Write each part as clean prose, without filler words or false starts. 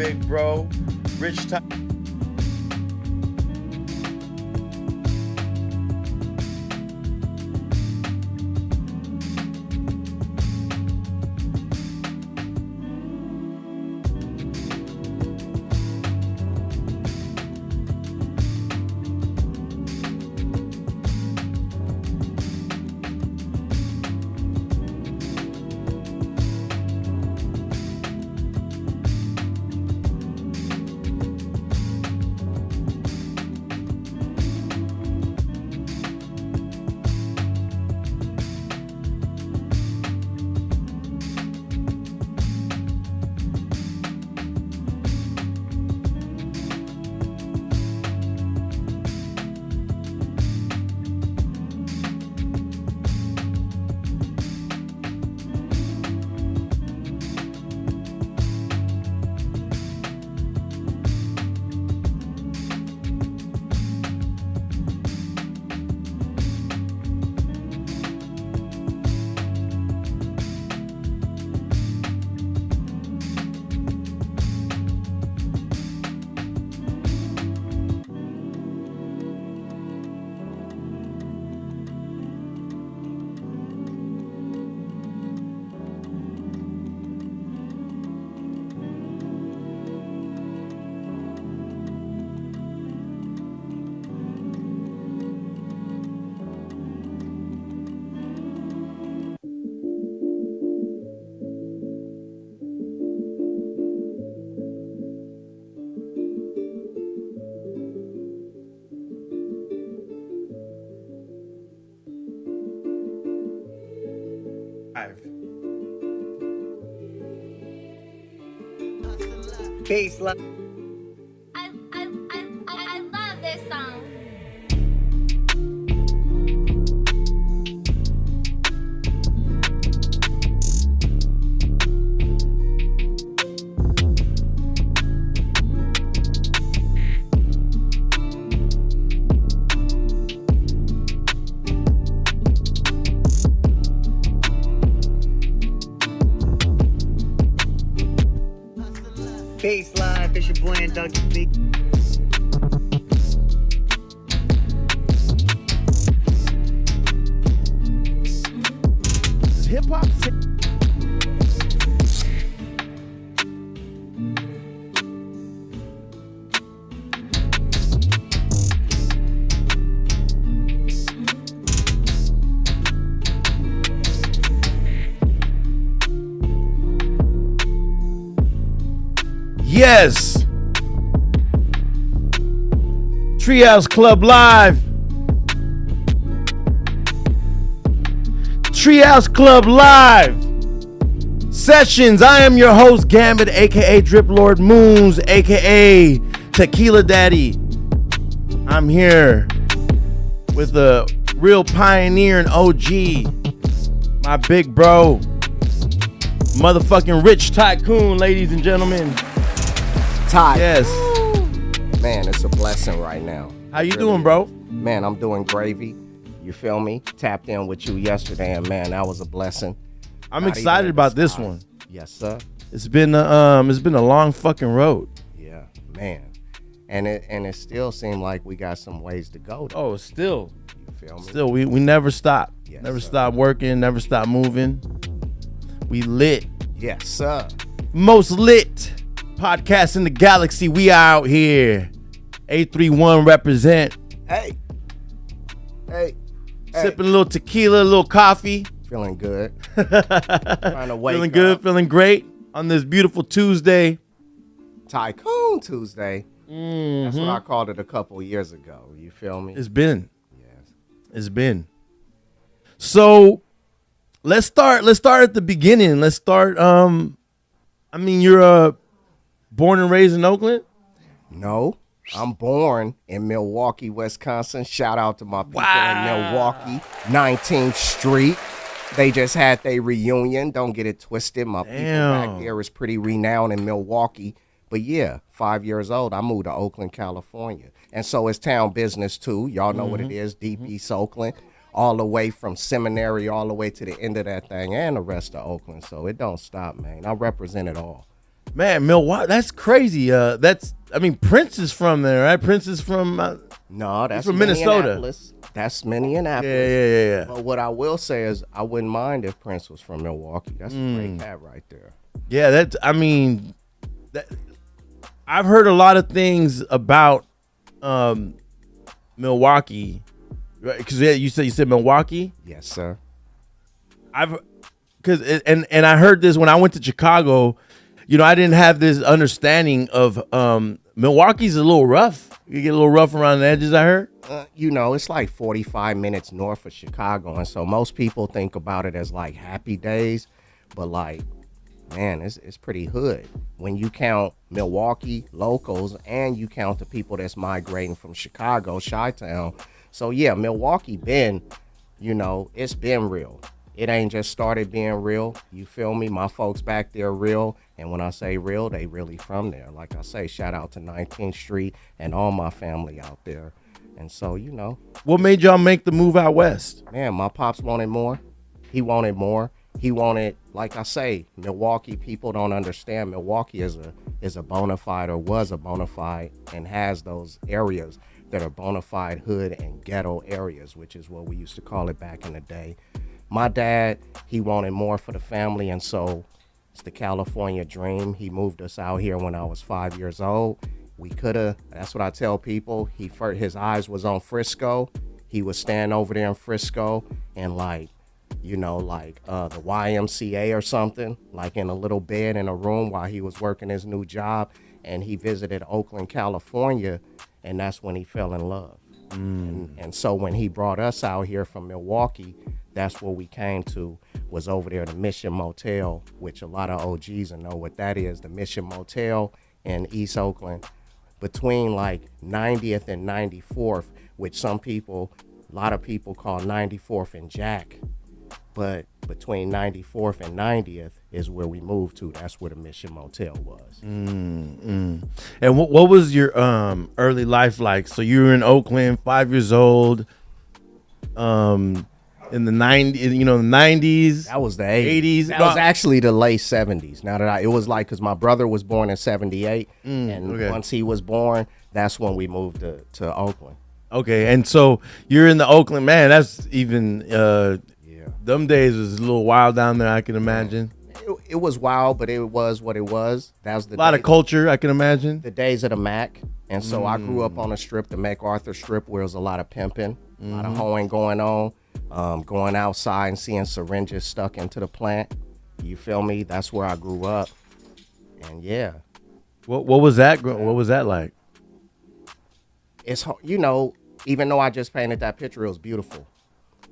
big bro, Rich Tycoon. Baseline. I love this song. Baseline, Fisher Boy and Dougie B. Hip hop. Yes. Treehouse Club Live. Treehouse Club Live. Sessions. I am your host, Ghambit, aka Drip Lord Moons, aka Tequila Daddy. I'm here with a real pioneer and OG, my big bro, motherfucking Rich Tycoon, ladies and gentlemen. Ty. Yes. Man, it's a blessing right now. How you doing, bro? Man, I'm doing gravy. You feel me? Tapped in with you yesterday, and man, that was a blessing. I'm excited about this one. Yes, sir. It's been a long fucking road. Yeah, man. And it still seemed like we got some ways to go, though. Oh, still. You feel me? Still, we never stop. Yes, never sir. stop working, never stop moving. We lit. Yes, sir. Most lit podcast in the galaxy. We out here. 831 represent. Hey. Sipping a little tequila, a little coffee. Feeling good. Trying to wake Feeling good, up. feeling great on this beautiful Tuesday. Tycoon Tuesday. That's what Mhm. I called it a couple years ago. You feel me? It's been. Yes. It's been. So let's start at the beginning. Let's start you're born and raised in Oakland? No, I'm born in Milwaukee, Wisconsin. Shout out to my people Wow. in Milwaukee, 19th Street. They just had their reunion. Don't get it twisted. My people Damn. back there is pretty renowned in Milwaukee. But yeah, 5 years old, I moved to Oakland, California. And so it's town business too. Y'all know what it is, Deep East Oakland. All the way from Seminary all the way to the end of that thing and the rest of Oakland. So it don't stop, man. I represent it all. Man, Milwaukee, that's crazy. Prince is from there, right? Prince is from No, that's from Minnesota. Minneapolis. That's Minneapolis. Yeah. But what I will say is, I wouldn't mind if Prince was from Milwaukee. That's a great cat right there. Yeah, I've heard a lot of things about Milwaukee, because you said Milwaukee. Yes, sir. I heard this when I went to Chicago. You know, I didn't have this understanding of Milwaukee's a little rough. You get a little rough around the edges, I heard. It's like 45 minutes north of Chicago, and so most people think about it as like happy days, but like, man, it's pretty hood when you count Milwaukee locals and you count the people that's migrating from Chicago, Chi-Town. So yeah, Milwaukee it's been real. It ain't just started being real. You feel me? My folks back there real. And when I say real, they really from there. Like I say, shout out to 19th Street and all my family out there. And so, What made y'all make the move out west? Man, my pops wanted more. He wanted more. He wanted, like I say, Milwaukee people don't understand. Milwaukee is a bona fide, or was a bona fide, and has those areas that are bona fide hood and ghetto areas, which is what we used to call it back in the day. My dad, he wanted more for the family, and so it's the California dream. He moved us out here when I was 5 years old. We coulda, that's what I tell people, his eyes was on Frisco. He was standing over there in Frisco and the YMCA or something, like in a little bed in a room while he was working his new job. And he visited Oakland, California, and that's when he fell in love. And so when he brought us out here from Milwaukee, that's where we came to, was over there, the Mission Motel, which a lot of OGs know what that is, the Mission Motel in East Oakland, between like 90th and 94th, which a lot of people call 94th and Jack. But between 94th and 90th is where we moved to. That's where the Mission Motel was. And what was your early life like? So you were in Oakland, 5 years old, in the 90s. That was the 80s. That was actually the late 70s. It was like, because my brother was born in 78, once he was born, that's when we moved to Oakland. Okay, and so you're in the Oakland, man. That's even them days was a little wild down there, I can imagine. It was wild, but it was what it was. That was a lot of culture, I can imagine. The days of the Mac. And so I grew up on a strip, the MacArthur strip, where there was a lot of pimping, a lot of hoeing going on, going outside and seeing syringes stuck into the plant. You feel me? That's where I grew up. And yeah. What was that? What was that like? It's, even though I just painted that picture, it was beautiful.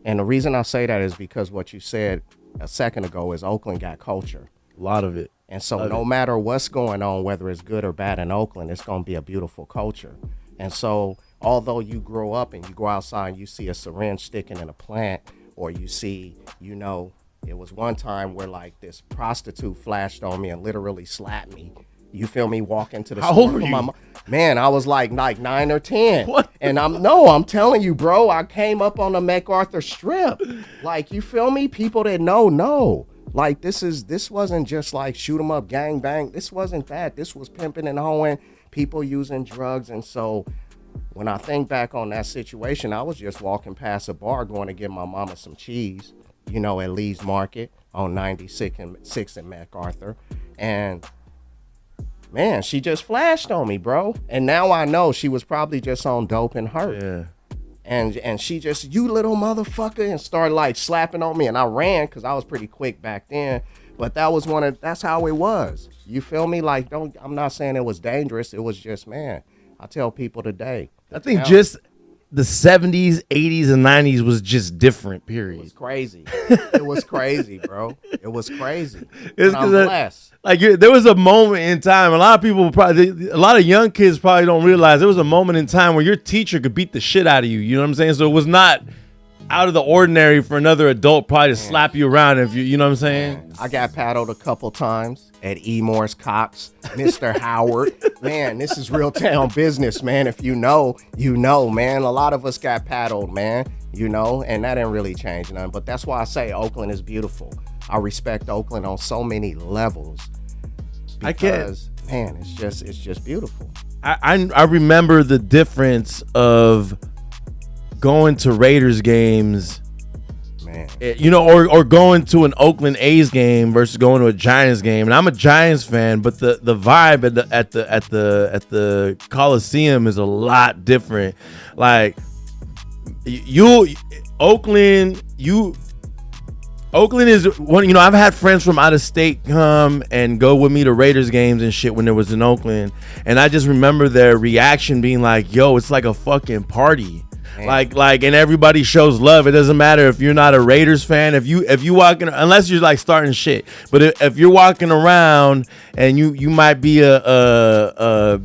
And the reason I say that is because what you said a second ago is Oakland got culture. A lot of it. And so no matter what's going on, whether it's good or bad in Oakland, it's going to be a beautiful culture. And so although you grow up and you go outside and you see a syringe sticking in a plant, or you see, it was one time where like this prostitute flashed on me and literally slapped me. You feel me? Walking to the store. How old were you? Man, I was like 9 or 10. What? And I'm telling you, bro, I came up on the MacArthur strip. Like, you feel me? People that know. Like, this wasn't just like shoot 'em up, gang bang. This wasn't that. This was pimping and hoeing, people using drugs. And so when I think back on that situation, I was just walking past a bar going to get my mama some cheese, at Lee's Market on 96 and 6 and MacArthur. And man, she just flashed on me, bro. And now I know she was probably just on dope and hurt. Yeah. And she just, you little motherfucker, and started like slapping on me. And I ran because I was pretty quick back then. But that's how it was. You feel me? Like, I'm not saying it was dangerous. It was just, man, I tell people today. I think just the 70s, 80s, and 90s was just different, period. It was crazy. It was crazy, bro. It was crazy. It's I'm blessed. There was a moment in time, a lot of young kids probably don't realize there was a moment in time where your teacher could beat the shit out of you. You know what I'm saying? So it was not out of the ordinary for another adult probably to slap you around if you know what I'm saying? I got paddled a couple times at E. Morris Cox, Mr. Howard. Man, this is real town business, man. If you know, man. A lot of us got paddled, man, and that didn't really change nothing. But that's why I say Oakland is beautiful. I respect Oakland on so many levels. because man, it's just beautiful. I remember the difference of going to Raiders games, Man, or going to an Oakland A's game versus going to a Giants game. And I'm a Giants fan, but the vibe at the Coliseum is a lot different. Like Oakland is one. I've had friends from out of state come and go with me to Raiders games and shit when there was in Oakland, and I just remember their reaction being like, "Yo, it's like a fucking party." Like, and everybody shows love. It doesn't matter if you're not a Raiders fan. If you walking, unless you're like starting shit, but if you're walking around and you might be a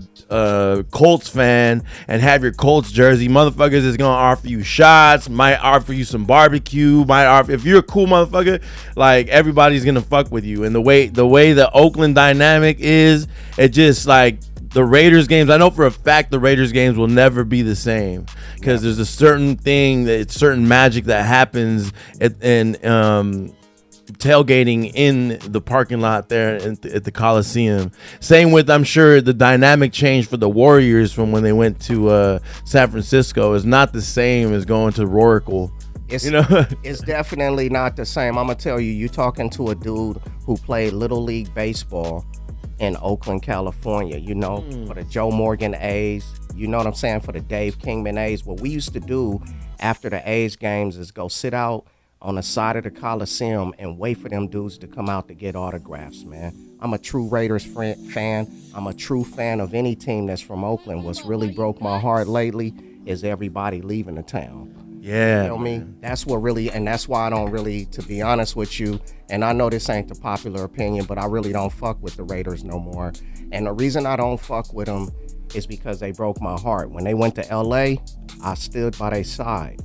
Colts fan and have your Colts jersey, motherfuckers is gonna offer you shots, might offer you some barbecue, if you're a cool motherfucker, like everybody's gonna fuck with you. And the way the Oakland dynamic is, it just like. The Raiders games, I know for a fact the Raiders games will never be the same because there's a certain magic that happens in tailgating in the parking lot there at the Coliseum. Same with, I'm sure, the dynamic change for the Warriors from when they went to San Francisco is not the same as going to Roracle. It's definitely not the same. I'm gonna tell you, you talking to a dude who played Little League Baseball in Oakland, California, for the Joe Morgan A's, you know what I'm saying, for the Dave Kingman A's. What we used to do after the A's games is go sit out on the side of the Coliseum and wait for them dudes to come out to get autographs, man. I'm a true Raiders fan. I'm a true fan of any team that's from Oakland. What's really broke my heart lately is everybody leaving the town. Yeah. You know me? That's what really, and that's why I don't really, to be honest with you, and I know this ain't the popular opinion, but I really don't fuck with the Raiders no more. And the reason I don't fuck with them is because they broke my heart. When they went to LA, I stood by their side.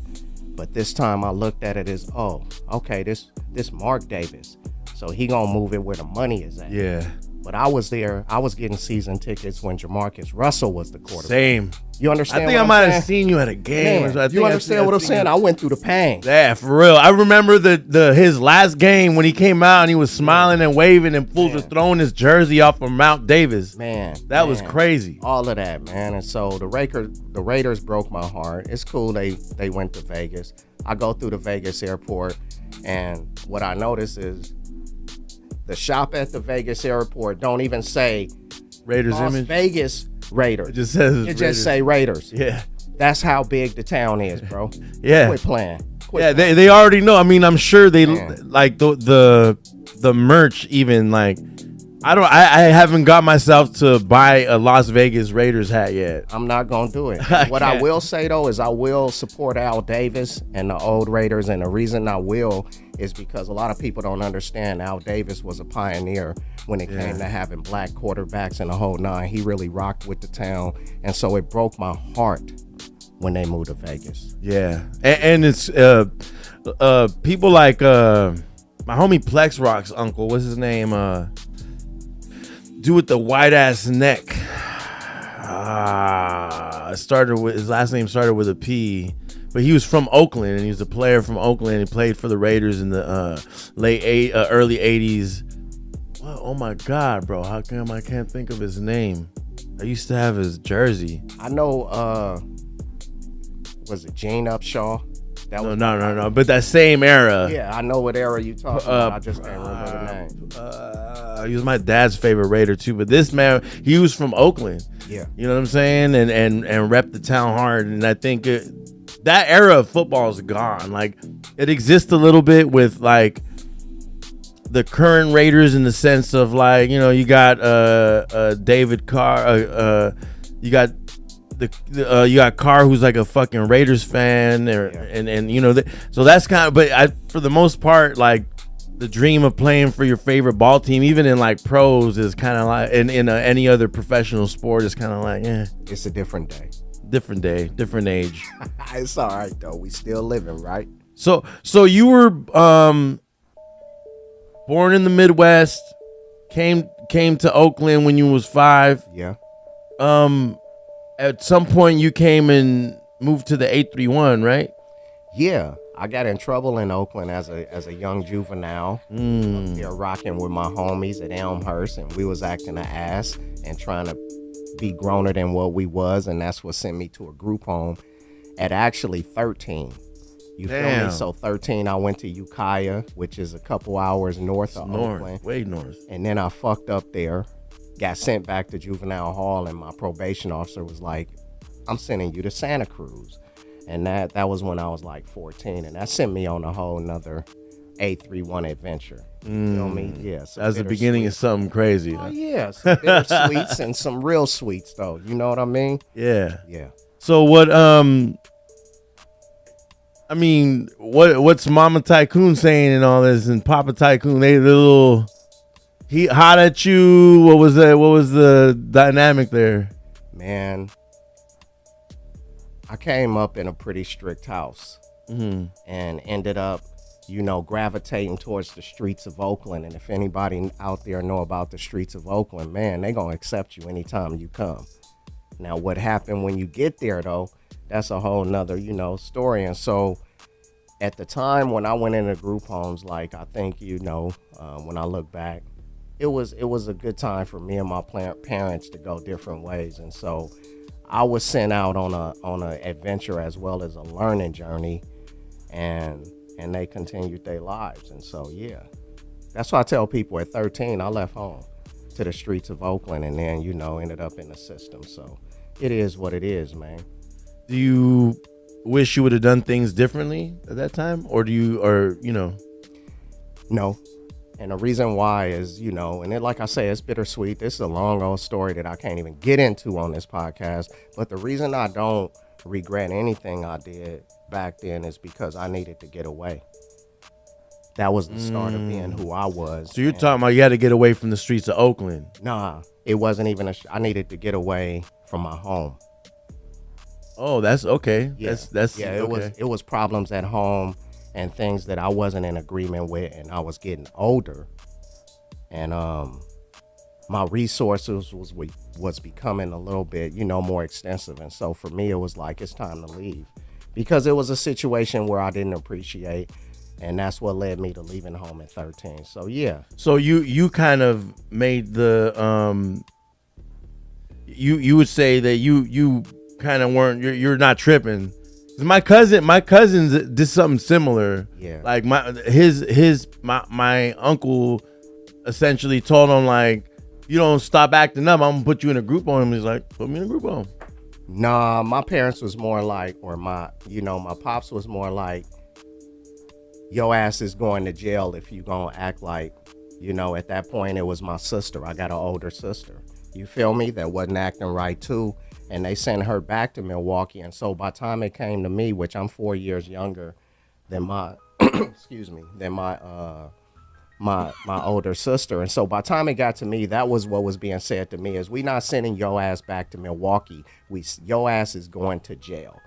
But this time I looked at it as, oh, okay, this Mark Davis. So he gonna move it where the money is at. Yeah. But I was there. I was getting season tickets when Jamarcus Russell was the quarterback. Same. You understand? I think I might have seen you at a game. Man, you understand what I'm saying? I went through the pain. Yeah, for real. I remember his last game when he came out and he was smiling and waving and fools were throwing his jersey off of Mount Davis. That was crazy. All of that, man. And so the Raiders broke my heart. It's cool they went to Vegas. I go through the Vegas airport, and what I notice is the shop at the Vegas airport don't even say Raiders Las image. Vegas Raiders. It just says it Raiders. Just say Raiders. Yeah. That's how big the town is, bro. Yeah. Quit playing. They already know. I mean, I'm sure they like the merch even like I haven't got myself to buy a Las Vegas Raiders hat yet. I'm not gonna do it. What I will say though is I will support Al Davis and the old Raiders, and the reason I will is because a lot of people don't understand Al Davis was a pioneer when it came to having black quarterbacks and the whole nine. He really rocked with the town, and so it broke my heart when they moved to Vegas. Yeah, and it's people like my homie Plex Rock's uncle. What's his name? Dude with the white ass neck. His last name started with a P, but he was from Oakland and he was a player from Oakland. He played for the Raiders in the early 80s. Well, oh my God, bro! How come I can't think of his name? I used to have his jersey. I know. Was it Gene Upshaw? No. But that same era. Yeah, I know what era you talking about. I just can't remember the name. He was my dad's favorite Raider too. But this man, he was from Oakland. Yeah. You know what I'm saying? And rep the town hard. And I think that era of football is gone. Like, it exists a little bit with like the current Raiders in the sense of like, you got David Carr, you got you got Carr, who's like a fucking Raiders fan, so that's kind of. But for the most part, like the dream of playing for your favorite ball team, even in like pros, is kind of like in any other professional sport, is kind of like, it's a different day, different age. It's all right though. We still living, right? So you were born in the Midwest, came to Oakland when you was 5. Yeah. At some point, you came and moved to the 831, right? Yeah, I got in trouble in Oakland as a young juvenile. Up there rocking with my homies at Elmhurst, and we was acting an ass and trying to be growner than what we was, and that's what sent me to a group home at actually 13. You feel me? So 13, I went to Ukiah, which is a couple hours north of Oakland. Way north. And then I fucked up there, got sent back to juvenile hall, and my probation officer was like, I'm sending you to Santa Cruz. And that was when I was like 14, and that sent me on a whole nother 831 adventure. You know me? Yeah. As the beginning of something crazy. Oh, yeah. Some bittersweets and some real sweets, though. You know what I mean? Yeah. Yeah. So what, I mean, what's Mama Tycoon saying and all this, and Papa Tycoon? They little, he hot at you. What was that? What was the dynamic there? Man, I came up in a pretty strict house and ended up, gravitating towards the streets of Oakland. And if anybody out there know about the streets of Oakland, man, they gonna accept you anytime you come. Now, what happened when you get there, though, that's a whole nother, story. And so at the time when I went into group homes, like, I think, when I look back, it was a good time for me and my parents to go different ways. And so I was sent out on a adventure as well as a learning journey, and they continued their lives. And so, yeah, that's why I tell people at 13, I left home to the streets of Oakland, and then, ended up in the system. So it is what it is, man. Do you wish you would have done things differently at that time, or No. And the reason why is, and then, like I say, it's bittersweet. This is a long old story that I can't even get into on this podcast. But the reason I don't regret anything I did back then is because I needed to get away. That was the start of being who I was. So you're talking about you had to get away from the streets of Oakland. Nah, it wasn't even I needed to get away from my home. Oh, that's okay. Yeah. That's yeah. okay. It was problems at home and things that I wasn't in agreement with, and I was getting older, and my resources was becoming a little bit, more extensive. And so for me, it was like, it's time to leave, because it was a situation where I didn't appreciate, and that's what led me to leaving home at 13. So yeah. So you kind of made the you would say that you kind of weren't, you're not tripping. My cousins did something similar. Yeah. Like my uncle essentially told him, like, you don't stop acting up, I'm gonna put you in a group home. He's like, put me in a group home. Nah, my parents was more like, or my pops was more like, your ass is going to jail if you gonna act like, at that point it was my sister. I got an older sister. You feel me? That wasn't acting right too. And they sent her back to Milwaukee. And so by the time it came to me, which I'm 4 years younger than my, my older sister. And so by the time it got to me, that was what was being said to me, is we not sending your ass back to Milwaukee. Your ass is going to jail.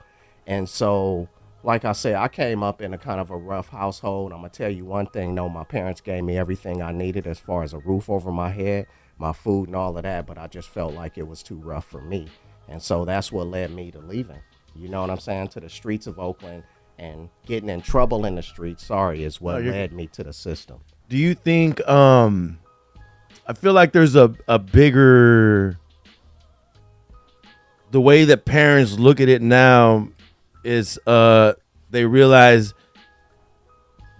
And so, like I said, I came up in a kind of a rough household. I'm going to tell you one thing, though. My parents gave me everything I needed as far as a roof over my head, my food and all of that. But I just felt like it was too rough for me. And so that's what led me to leaving, you know what I'm saying, to the streets of Oakland, and getting in trouble in the streets, is what led me to the system. Do you think, I feel like there's a bigger, the way that parents look at it now is they realize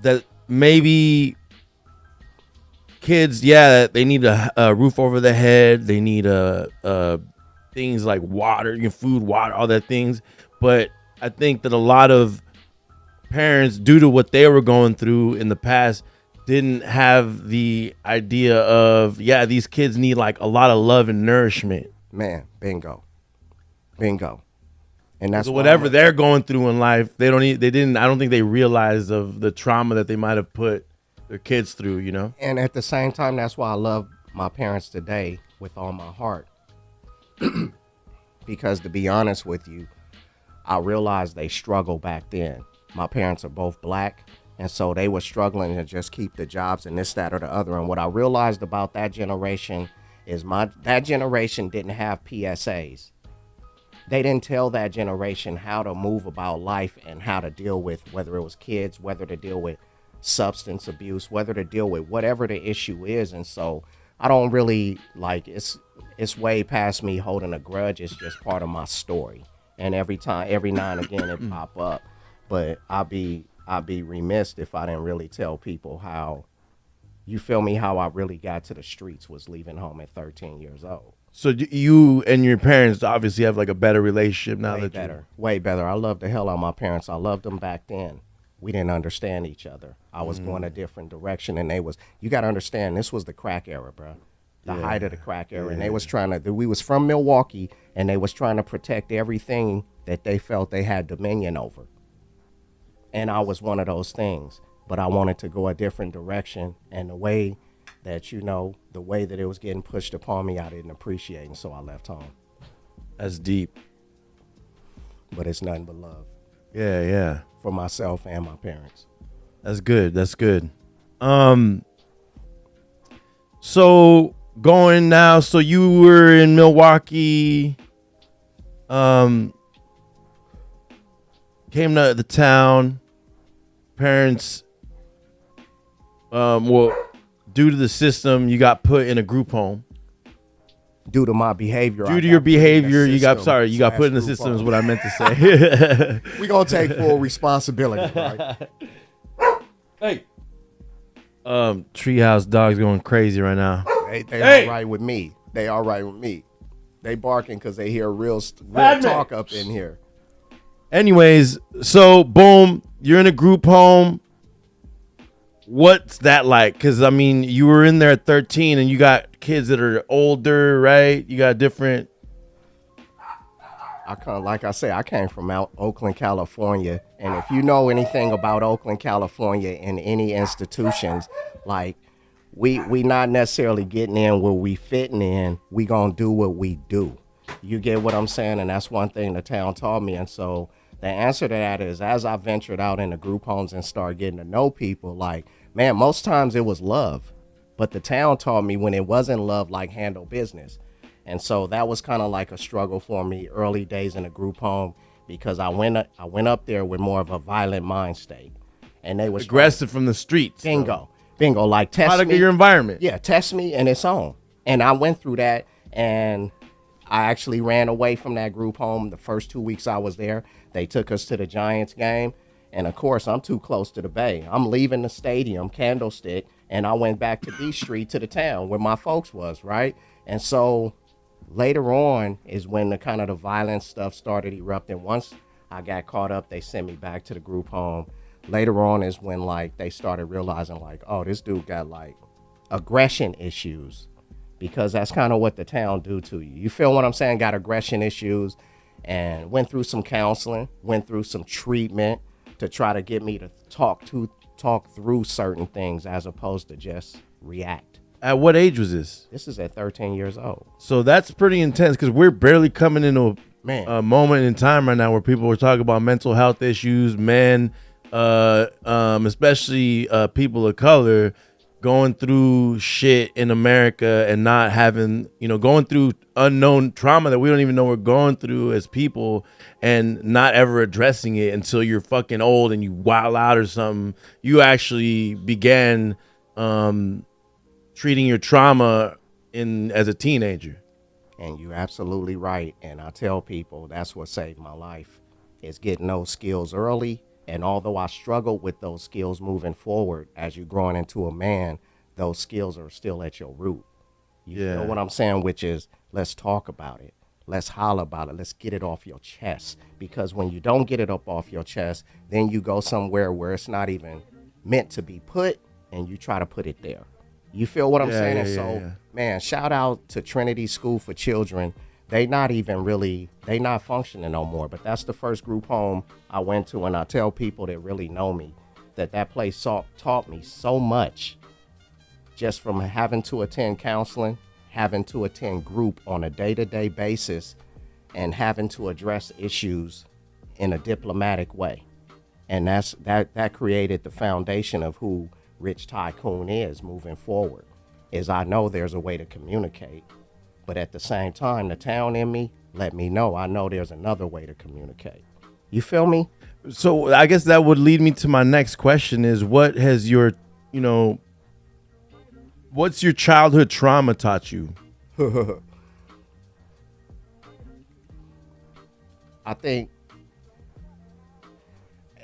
that maybe kids, they need a roof over their head, they need things like water, food, water, all that things. But I think that a lot of parents, due to what they were going through in the past, didn't have the idea of, these kids need like a lot of love and nourishment. Man, bingo. And that's so whatever they're going through in life, I don't think they realize of the trauma that they might have put their kids through, And at the same time, that's why I love my parents today with all my heart. Because to be honest with you, I realized they struggled back then. My parents are both black, and so they were struggling to just keep the jobs and this, that, or the other. And what I realized about that generation is that generation didn't have PSAs. they didn't tell that generation how to move about life and how to deal with, whether it was kids, whether to deal with substance abuse, whether to deal with whatever the issue is. And so I don't really like, it's way past me holding a grudge. It's just part of my story. And every now and again it pop up. But I'd be remiss if I didn't really tell people how, you feel me, how I really got to the streets was leaving home at 13 years old. So you and your parents obviously have like a better relationship now. Way better. I love the hell out of my parents. I loved them back then. We didn't understand each other. I was going a different direction, and you got to understand, this was the crack era, bro. The height of the crack era. And they was we was from Milwaukee, and they was trying to protect everything that they felt they had dominion over. And I was one of those things, but I wanted to go a different direction, and the way that, the way that it was getting pushed upon me, I didn't appreciate, and so I left home. That's deep. But it's nothing but love. Yeah. For myself and my parents. That's good. So going now, so you were in Milwaukee, came to the town, parents, due to the system, you got put in a group home. Due to my behavior. Due to your behavior, you got put in the system is what I meant to say. We're going to take full responsibility, right? Hey. Treehouse dog's going crazy right now. They all right with me. They barking because they hear real talk up in here. Anyways, so boom, you're in a group home. What's that like? Because, I mean, you were in there at 13 and you got kids that are older, right? You got different. Like I say, I came from Oakland, California. And if you know anything about Oakland, California and any institutions, like we not necessarily getting in where we fitting in. We gonna do what we do. You get what I'm saying? And that's one thing the town taught me. And so the answer to that is, as I ventured out into group homes and started getting to know people, like, man, most times it was love. But the town taught me when it wasn't love, like, handle business. And so that was kind of like a struggle for me early days in a group home, because I went up there with more of a violent mind state. And they was aggressive from the streets. Bingo. Like, test product me. Of your environment. Yeah, test me and it's on. And I went through that, and I actually ran away from that group home the first 2 weeks I was there. They took us to the Giants game. And of course, I'm too close to the bay. I'm leaving the stadium, Candlestick, and I went back to D Street to the town where my folks was, right? And so later on is when the kind of the violent stuff started erupting. Once I got caught up, they sent me back to the group home. Later on is when, like, they started realizing, like, oh, this dude got, like, aggression issues, because that's kind of what the town do to you. You feel what I'm saying? Got aggression issues, and went through some counseling, went through some treatment to try to get me to talk through certain things as opposed to just react. At what age was this? This is at 13 years old. So that's pretty intense, because we're barely coming into a moment in time right now where people are talking about mental health issues, men, especially people of color, going through shit in America and not having, going through unknown trauma that we don't even know we're going through as people, and not ever addressing it until you're fucking old and you wild out or something. You actually began treating your trauma as a teenager. And you're absolutely right. And I tell people that's what saved my life, is getting those skills early. And although I struggled with those skills moving forward, as you're growing into a man, those skills are still at your root. You know what I'm saying? Which is, let's talk about it. Let's holler about it. Let's get it off your chest. Because when you don't get it up off your chest, then you go somewhere where it's not even meant to be put, and you try to put it there. You feel what I'm saying? And so, man, shout out to Trinity School for Children. They not functioning no more. But that's the first group home I went to, and I tell people that really know me that place taught me so much, just from having to attend counseling, having to attend group on a day-to-day basis, and having to address issues in a diplomatic way. And that created the foundation of who Rich Tycoon is moving forward. Is I know there's a way to communicate, but at the same time, the town in me, let me know. I know there's another way to communicate. You feel me? So I guess that would lead me to my next question is what has your, you know, what's your childhood trauma taught you? I think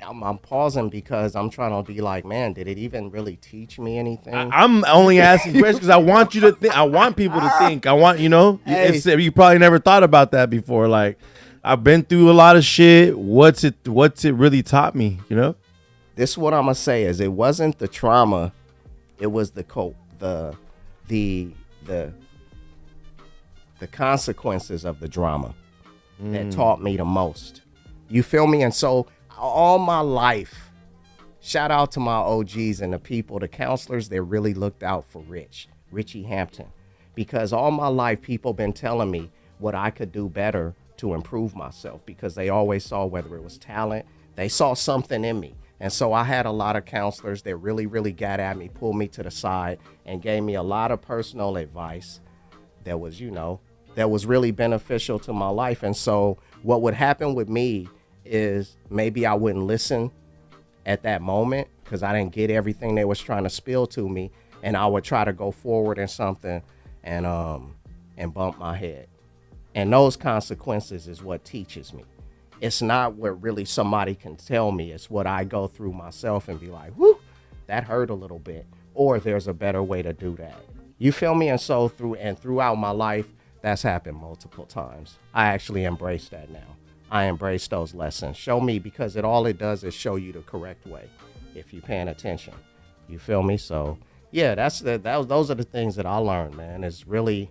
I'm pausing because I'm trying to be like, man, did it even really teach me anything? I'm only asking questions because I want you to think. I want people to think. I want, you know, Hey. you probably never thought about that before. Like, I've been through a lot of shit. What's it really taught me? You know, This is what I'm gonna say is it wasn't the trauma, it was the consequences of the drama that taught me the most. You feel me? And so all my life, shout out to my OGs and the people, the counselors that really looked out for Richie Hampton, because all my life people been telling me what I could do better to improve myself, because they always saw whether it was talent, they saw something in me. And so I had a lot of counselors that really, really got at me, pulled me to the side and gave me a lot of personal advice that was, you know, that was really beneficial to my life. And so what would happen with me is maybe I wouldn't listen at that moment because I didn't get everything they was trying to spill to me, and I would try to go forward in something and bump my head. And those consequences is what teaches me. It's not what really somebody can tell me. It's what I go through myself and be like, whoo, that hurt a little bit. Or there's a better way to do that. You feel me? And so throughout my life, that's happened multiple times. I actually embrace that now. I embrace those lessons. Show me, because all it does is show you the correct way if you're paying attention. You feel me? So yeah, those are the things that I learned, man. It's really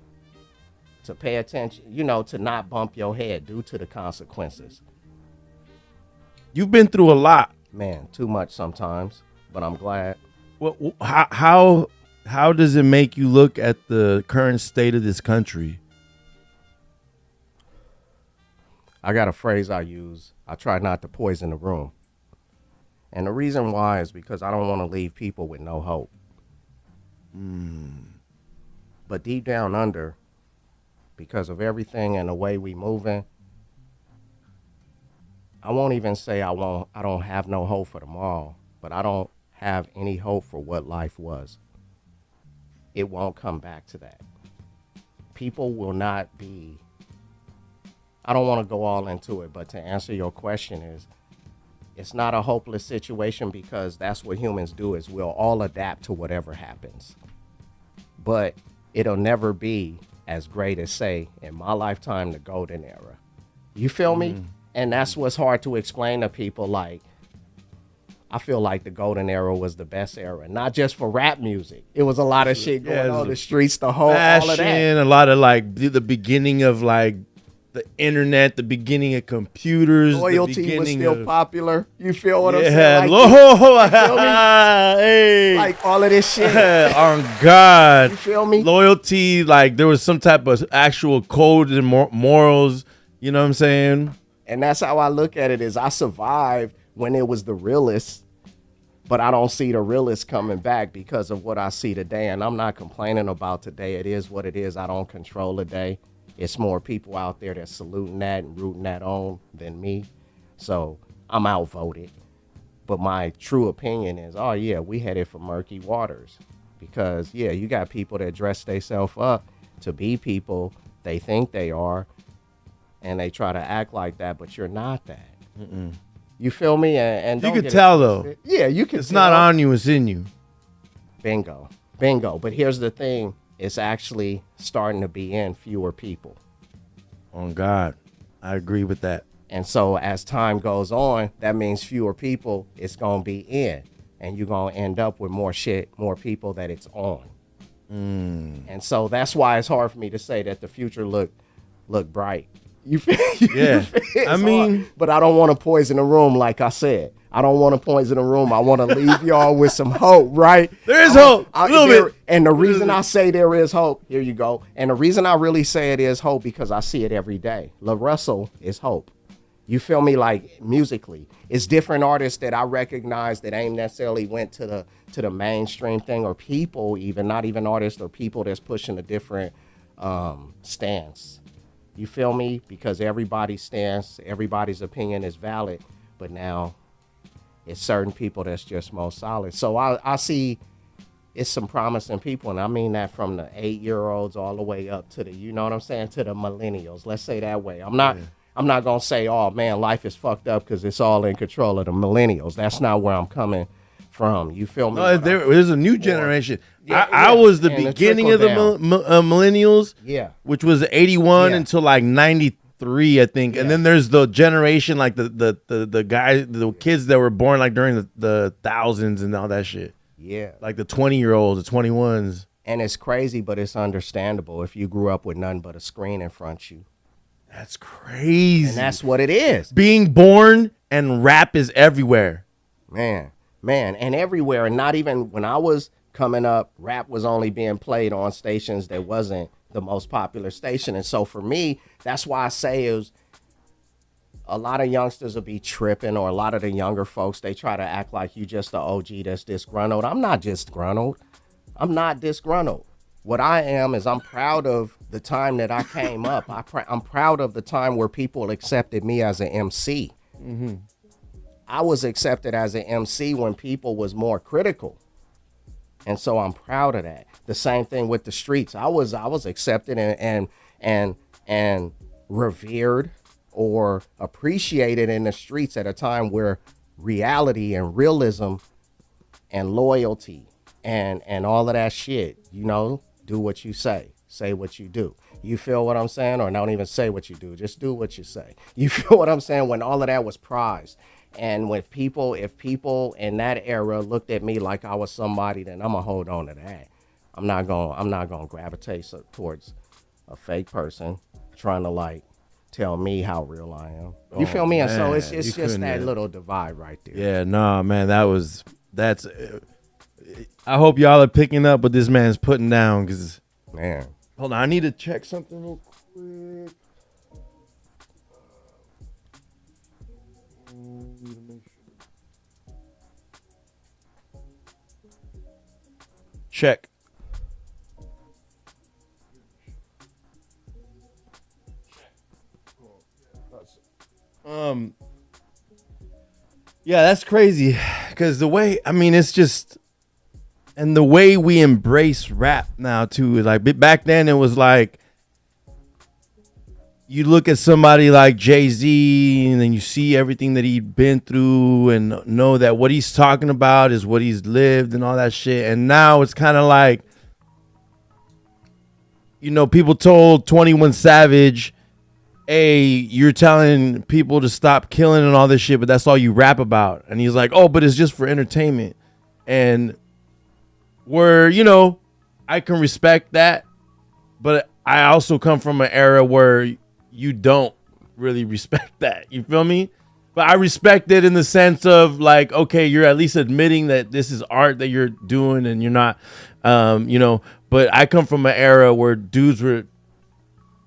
to pay attention, you know, to not bump your head due to the consequences. you've been through a lot. Man, too much sometimes, but I'm glad. Well, how does it make you look at the current state of this country? I got a phrase I use. I try not to poison the room. And the reason why is because I don't want to leave people with no hope. But deep down under, because of everything and the way we moving, I won't even say I don't have no hope for tomorrow, but I don't have any hope for what life was. It won't come back to that. People will not be, I don't want to go all into it, but to answer your question is, it's not a hopeless situation, because that's what humans do, is we'll all adapt to whatever happens. But it'll never be as great as, say, in my lifetime, the golden era. You feel me? And that's what's hard to explain to people. Like, I feel like the golden era was the best era, not just for rap music. It was a lot of shit going on the streets, the whole, all of that. A lot of like the beginning of like the internet, the beginning of computers. Loyalty was still popular. You feel what I'm saying? saying? Like, hey. Like all of this shit. On God. You feel me? Loyalty, like there was some type of actual code and morals. You know what I'm saying? And that's how I look at it, is I survived when it was the realest, but I don't see the realest coming back because of what I see today. And I'm not complaining about today. It is what it is. I don't control the day. It's more people out there that's saluting that and rooting that on than me. So I'm outvoted. But my true opinion is, oh yeah, we headed for murky waters. Because yeah, you got people that dress themselves up to be people they think they are, and they try to act like that, but you're not that. You feel me? And you can tell though. Yeah, you can. It's not on you; it's in you. Bingo. But here's the thing: it's actually starting to be in fewer people. On God, I agree with that. And so as time goes on, that means fewer people. It's gonna be in, and you're gonna end up with more shit, more people that it's on. And so that's why it's hard for me to say that the future look bright. You feel? Yeah. I mean, hard. But I don't want to poison the room, like I said. I don't want to poison the room. I want to leave y'all with some hope, right? There is hope. A little bit. And the reason I say there is hope, here you go. And the reason I really say it is hope, because I see it every day. La Russell is hope. You feel me? Like musically, it's different artists that I recognize that ain't necessarily went to the mainstream thing, or people even, not even artists, or people that's pushing a different stance. You feel me? Because everybody's stance, everybody's opinion is valid, but now it's certain people that's just most solid. So I see it's some promising people, and I mean that from the 8-year-olds all the way up to the, you know what I'm saying, to the millennials. Let's say that way. I'm not gonna say, oh man, life is fucked up because it's all in control of the millennials. That's not where I'm coming from. You feel me? No, there's a new generation. I was the beginning of the millennials, which was 81 until like 93, I think. And then there's the generation, like the guys, the kids that were born like during the thousands and all that shit. Yeah. Like the 20-year-olds, the 21s. And it's crazy, but it's understandable if you grew up with nothing but a screen in front of you. That's crazy. And that's what it is. Being born and rap is everywhere. Man, and everywhere. And not even when I was coming up, rap was only being played on stations that wasn't the most popular station. And so for me, that's why I say it was, a lot of youngsters will be tripping, or a lot of the younger folks, they try to act like you just the OG that's disgruntled. I'm not disgruntled. I'm not disgruntled. What I am is I'm proud of the time that I came up. I'm proud of the time where people accepted me as an MC. Mm-hmm. I was accepted as an MC when people was more critical. And so I'm proud of that. The same thing with the streets. I was accepted and revered or appreciated in the streets at a time where reality and realism and loyalty and all of that shit, you know, do what you say what you do. You feel what I'm saying? Or don't even say what you do, just do what you say. You feel what I'm saying? When all of that was prized. And if people in that era looked at me like I was somebody, then I'm gonna hold on to that. I'm not gonna gravitate towards a fake person trying to like tell me how real I am. You feel me? And so it's just that little divide right there. Yeah, nah, man, that's. I hope y'all are picking up what this man's putting down, because man. Hold on, I need to check something real quick. Check. Yeah, that's crazy, because the way, I mean, it's just, and the way we embrace rap now too, like back then it was like, you look at somebody like Jay-Z and then you see everything that he'd been through and know that what he's talking about is what he's lived and all that shit. And now it's kind of like, you know, people told 21 Savage, hey, you're telling people to stop killing and all this shit, but that's all you rap about. And he's like, oh, but it's just for entertainment. And where, you know, I can respect that, but I also come from an era where you don't really respect that. You feel me? But I respect it in the sense of like, okay, you're at least admitting that this is art that you're doing and you're not, you know, but I come from an era where dudes were,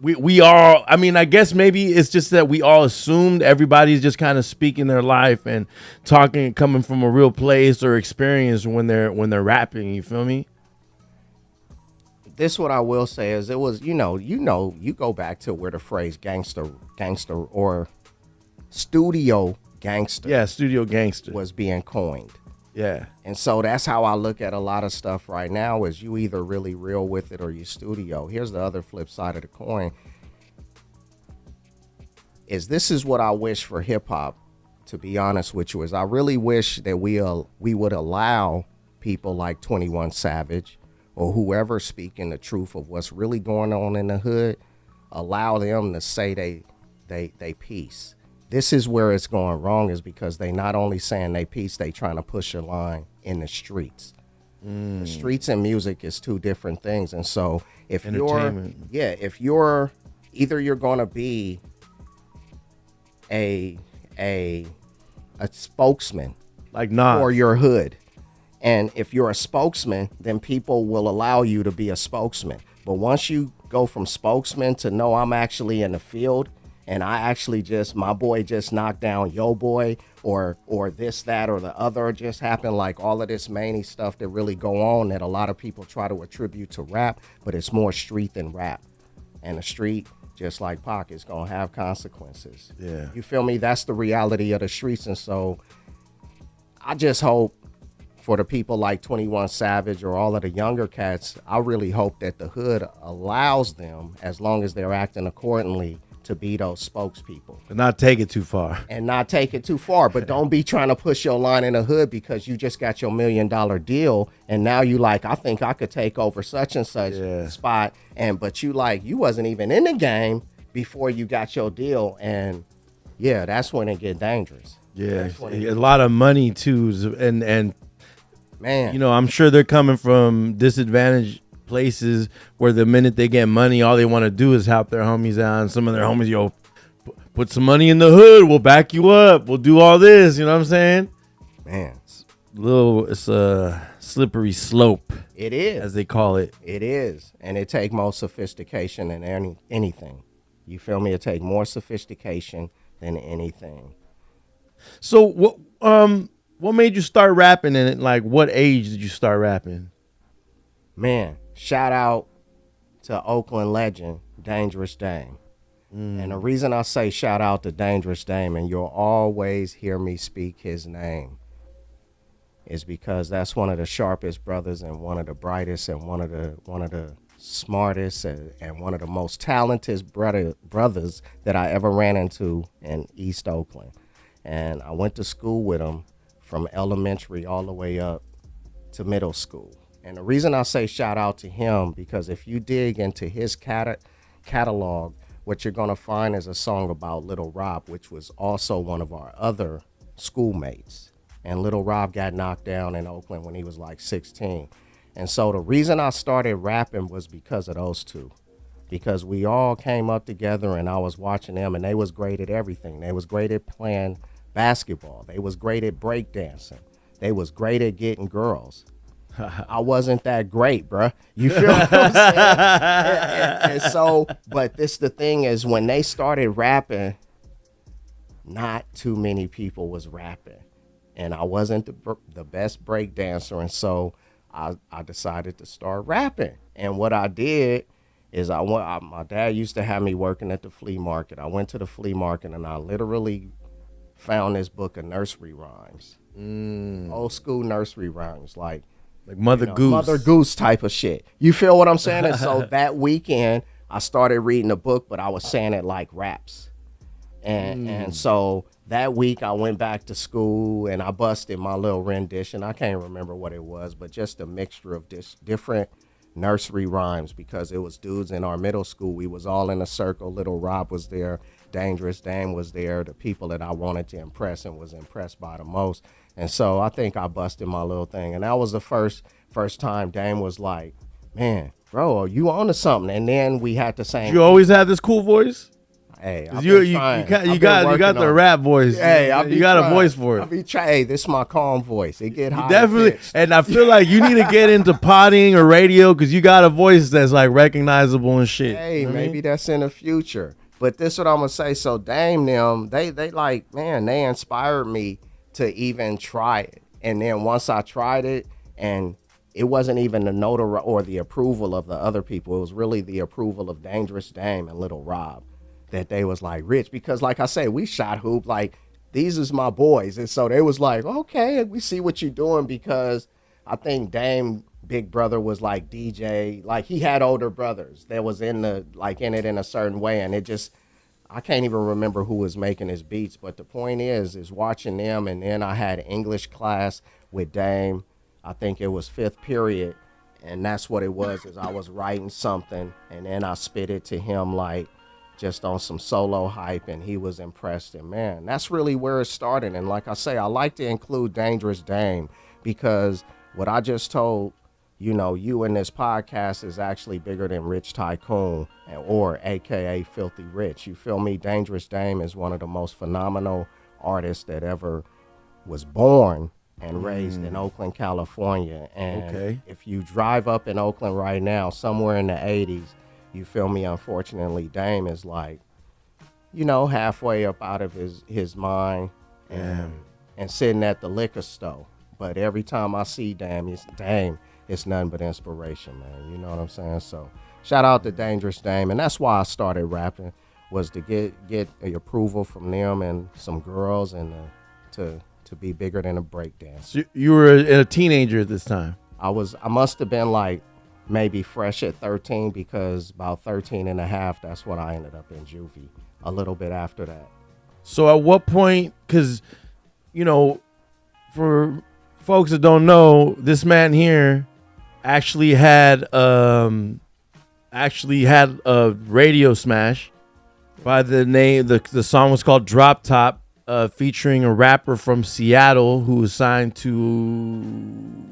we all, I mean, I guess maybe it's just that we all assumed everybody's just kind of speaking their life and talking, coming from a real place or experience when they're rapping. You feel me? This what I will say is it was, you go back to where the phrase gangster or studio gangster. Yeah, studio gangster was being coined. Yeah. And so that's how I look at a lot of stuff right now, is you either really real with it or you studio. Here's the other flip side of the coin. This is what I wish for hip hop, to be honest with you, is I really wish that we would allow people like 21 Savage or whoever speaking the truth of what's really going on in the hood, allow them to say they piece. This is where it's going wrong, is because they not only saying they piece, they trying to push a line in the streets. The streets and music is two different things. And so if you're either you're going to be a spokesman like Nas for your hood, and if you're a spokesman, then people will allow you to be a spokesman. But once you go from spokesman to no, I'm actually in the field, and I actually my boy just knocked down yo boy, or this, that, or the other just happened, like all of this many stuff that really go on that a lot of people try to attribute to rap, but it's more street than rap. And the street just like Pac, it's gonna have consequences. Yeah. You feel me? That's the reality of the streets. And so I just hope for the people like 21 Savage or all of the younger cats, I really hope that the hood allows them, as long as they're acting accordingly, to be those spokespeople. And not take it too far. And not take it too far. But don't be trying to push your line in the hood because you just got your $1 million deal. And now you like, I think I could take over such and such spot. But you like, you wasn't even in the game before you got your deal. And yeah, that's when it get dangerous. Yeah, a lot of money too. And man, you know, I'm sure they're coming from disadvantaged places where the minute they get money, all they want to do is help their homies out. And some of their homies, yo, put some money in the hood. We'll back you up. We'll do all this. You know what I'm saying? Man, it's a slippery slope. It is, as they call it. It is, and it take more sophistication than anything. You feel me? It take more sophistication than anything. So what made you start rapping, and like what age did you start rapping? Man, shout out to Oakland legend, Dangerous Dame. And the reason I say shout out to Dangerous Dame, and you'll always hear me speak his name, is because that's one of the sharpest brothers and one of the brightest and one of the smartest and one of the most talented brothers that I ever ran into in East Oakland. And I went to school with him from elementary all the way up to middle school. And the reason I say shout out to him, because if you dig into his catalog, what you're going to find is a song about Little Rob, which was also one of our other schoolmates. And Little Rob got knocked down in Oakland when he was like 16. And so the reason I started rapping was because of those two. Because we all came up together and I was watching them, and they was great at everything. They was great at playing basketball. They was great at breakdancing. They was great at getting girls. I wasn't that great, bruh. You feel what I'm saying? and so, but the thing is, when they started rapping, not too many people was rapping. And I wasn't the best break dancer. And so I decided to start rapping. And what I did is my dad used to have me working at the flea market. I went to the flea market and I literally found this book of nursery rhymes. Old school nursery rhymes, like Mother Goose. Mother Goose type of shit. You feel what I'm saying? And so that weekend, I started reading the book, but I was saying it like raps. And so that week, I went back to school and I busted my little rendition. I can't remember what it was, but just a mixture of different nursery rhymes, because it was dudes in our middle school. We was all in a circle. Little Rob was there. Dangerous Dame was there. The people that I wanted to impress and was impressed by the most. And so I think I busted my little thing. And that was the first time Dame was like, man, bro, are you on to something? And then we had to sing. You always have this cool voice? Hey, you got the rap voice. Hey, you got a voice for it. Hey, this is my calm voice. It get high. Definitely, and I feel like you need to get into potting or radio, because you got a voice that's like recognizable and shit. Hey, maybe that's in the future. But this is what I'm gonna say. So Dame them, they like, man, they inspired me to even try it. And then once I tried it, and it wasn't even the notoriety or the approval of the other people, it was really the approval of Dangerous Dame and Little Rob, that they was like, Rich, because like I say, we shot hoop, like these is my boys. And so they was like, okay, we see what you're doing, because I think Dame big brother was like DJ, like he had older brothers that was in it in a certain way. And it just, I can't even remember who was making his beats, but the point is watching them. And then I had English class with Dame. I think it was 5th period. And that's what it was, is I was writing something and then I spit it to him like just on some solo hype, and he was impressed. And man, that's really where it started. And like I say, I like to include Dangerous Dame, because what I just told, you in this podcast is actually bigger than Rich Tycoon, or AKA Filthy Rich. You feel me? Dangerous Dame is one of the most phenomenal artists that ever was born and raised in Oakland, California. And if you drive up in Oakland right now, somewhere in the 80s, you feel me? Unfortunately, Dame is like, halfway up out of his mind and sitting at the liquor store. But every time I see Dame, it's nothing but inspiration, man. You know what I'm saying? So shout out to Dangerous Dame, and that's why I started rapping, was to get the approval from them and some girls, and to be bigger than a breakdance. So you were a teenager at this time. I must have been like maybe fresh at 13, because about 13 and a half, that's when I ended up in juvie, a little bit after that. So at what point, because, you know, for folks that don't know, this man here actually had a radio smash by the name, the song was called Drop Top, featuring a rapper from Seattle who was signed to...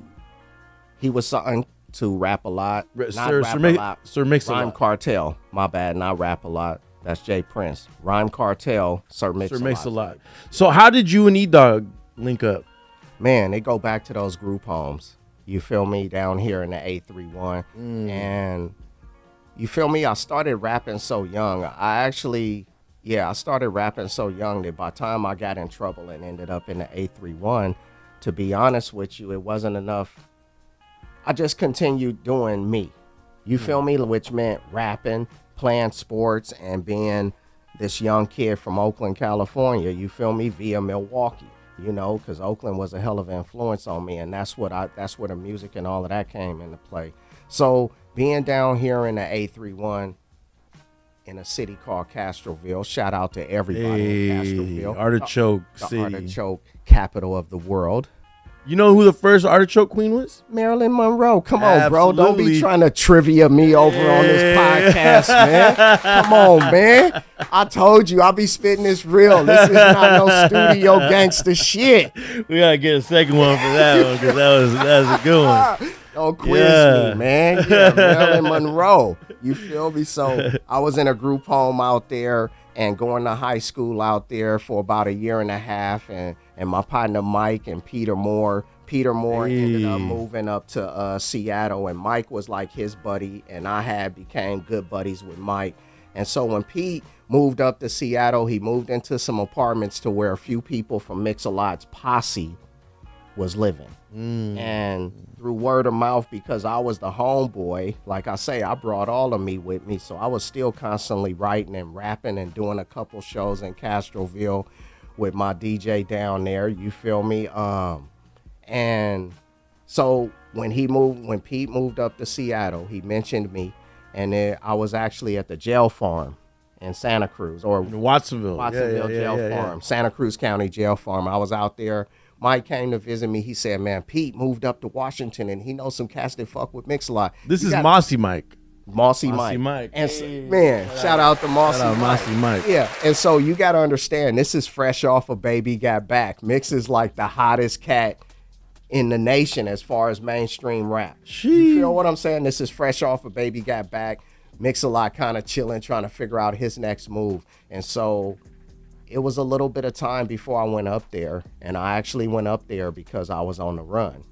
He was signed to Rap a Lot, Sir Mix-a-Lot. Rhyme Cartel, my bad, not Rap a Lot. That's Jay Prince. Rhyme Cartel, Sir Mix-a-Lot. So how did you and E-Dog link up? Man, they go back to those group homes. You feel me? Down here in the 831. And you feel me? I started rapping so young. I started rapping so young that by the time I got in trouble and ended up in the 831, to be honest with you, it wasn't enough. I just continued doing me. You feel me? Which meant rapping, playing sports, and being this young kid from Oakland, California. You feel me? Via Milwaukee, you know, because Oakland was a hell of an influence on me, and that's where the music and all of that came into play. So being down here in the 831 in a city called Castroville, shout out to everybody in Castroville. Artichoke the City. Artichoke capital of the world. You know who the first Artichoke Queen was? Marilyn Monroe. Come on, bro. Don't Absolutely. be trying to trivia me over on this podcast, man. Come on, man. I told you, I'll be spitting this real. This is not no studio gangster shit. We gotta get a second one for that one, because that was a good one. Don't quiz me, man. Yeah, Marilyn Monroe. You feel me? So I was in a group home out there and going to high school out there for about a year and a half, and my partner Mike and Peter Moore ended up moving up to Seattle, and Mike was like his buddy, and I became good buddies with Mike. And so when Pete moved up to Seattle, he moved into some apartments to where a few people from Mix-a-Lot's posse was living. And through word of mouth, because I was the homeboy, like I say, I brought all of me with me, so I was still constantly writing and rapping and doing a couple shows in Castroville with my DJ down there, you feel me? And so when Pete moved up to Seattle, he mentioned me, and then I was actually at the jail farm in Santa Cruz, or Watsonville Jail Farm, Santa Cruz County Jail Farm. I was out there. Mike came to visit me. He said, man, Pete moved up to Washington, and he knows some cats that fuck with Mix-a-Lot. This is Mossy Mike. Mossy Mike. And man, shout out to Mossy Mike. Yeah, and so you got to understand, this is fresh off of Baby Got Back. Mix is like the hottest cat in the nation as far as mainstream rap. You feel what I'm saying? This is fresh off of Baby Got Back. Mix-a-Lot kind of chilling, trying to figure out his next move. And so it was a little bit of time before I went up there, and I actually went up there because I was on the run.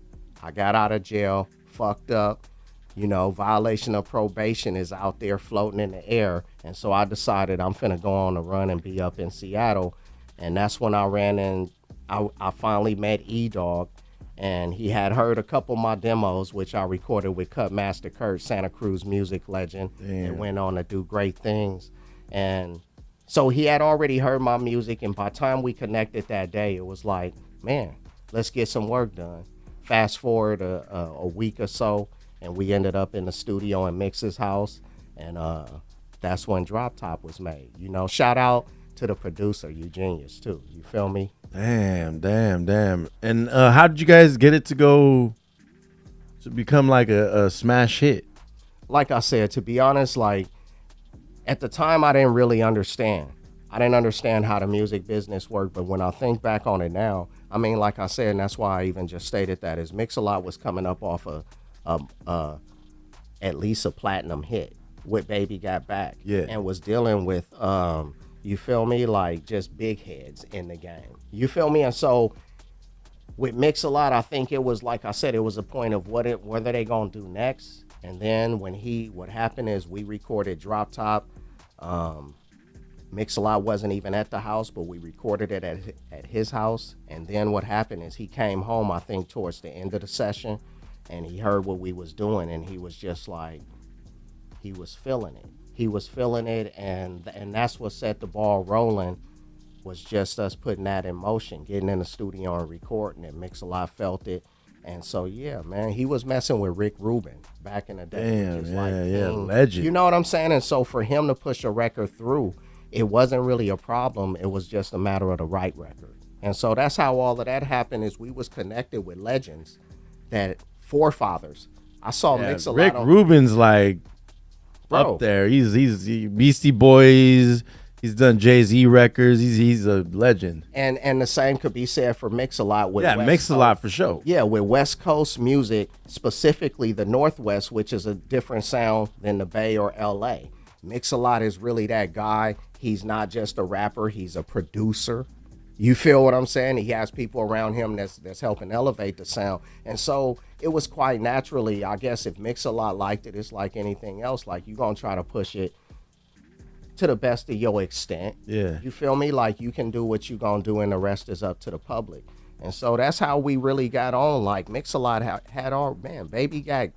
I got out of jail, fucked up. You know, violation of probation is out there floating in the air. And so I decided I'm finna go on the run and be up in Seattle. And that's when I ran in, I finally met E-Dog, and he had heard a couple of my demos, which I recorded with Cut Master Kurt, Santa Cruz music legend, and went on to do great things. And so he had already heard my music, and by the time we connected that day, it was like, man, let's get some work done. Fast forward a week or so, and we ended up in the studio in Mix's house, and that's when Drop Top was made. You know, shout out to the producer, you genius too. You feel me? Damn. And how did you guys get it to become like a smash hit? Like I said, to be honest, like at the time I didn't really understand. I didn't understand how the music business worked, but when I think back on it now, I mean, like I said, and that's why I even just stated that, is Mix-a-Lot was coming up off at least a platinum hit with Baby Got Back, and was dealing with you feel me, like just big heads in the game, you feel me? And so with Mix-a-Lot, I think it was, like I said, it was a point of what are they gonna do next. And then what happened is we recorded Drop Top. Mix-a-Lot wasn't even at the house, but we recorded it at his house. And then what happened is he came home, I think, towards the end of the session. and he heard what we was doing, and he was just like, he was feeling it. He was feeling it, and that's what set the ball rolling, was just us putting that in motion, getting in the studio and recording it. Mix-a-Lot felt it. And so, yeah, man, he was messing with Rick Rubin back in the day. Damn, legend. You know what I'm saying? And so for him to push a record through, it wasn't really a problem. It was just a matter of the right record. And so that's how all of that happened, is we was connected with legends, that forefathers. I saw Mix-a-Lot. Rick Rubin's like up there. He's Beastie Boys. He's done Jay-Z records. He's a legend. And the same could be said for Mix-a-Lot. Mix-a-Lot for sure. Yeah, with West Coast music, specifically the Northwest, which is a different sound than the Bay or L.A. Mix-a-Lot is really that guy. He's not just a rapper. He's a producer. You feel what I'm saying? He has people around him that's helping elevate the sound. And so it was quite naturally, I guess, if Mix-a-Lot liked it, it's like anything else. Like, you're going to try to push it to the best of your extent. Yeah. You feel me? Like, you can do what you gonna do, and the rest is up to the public. And so that's how we really got on. Like, Mix-a-Lot had our, man, Baby got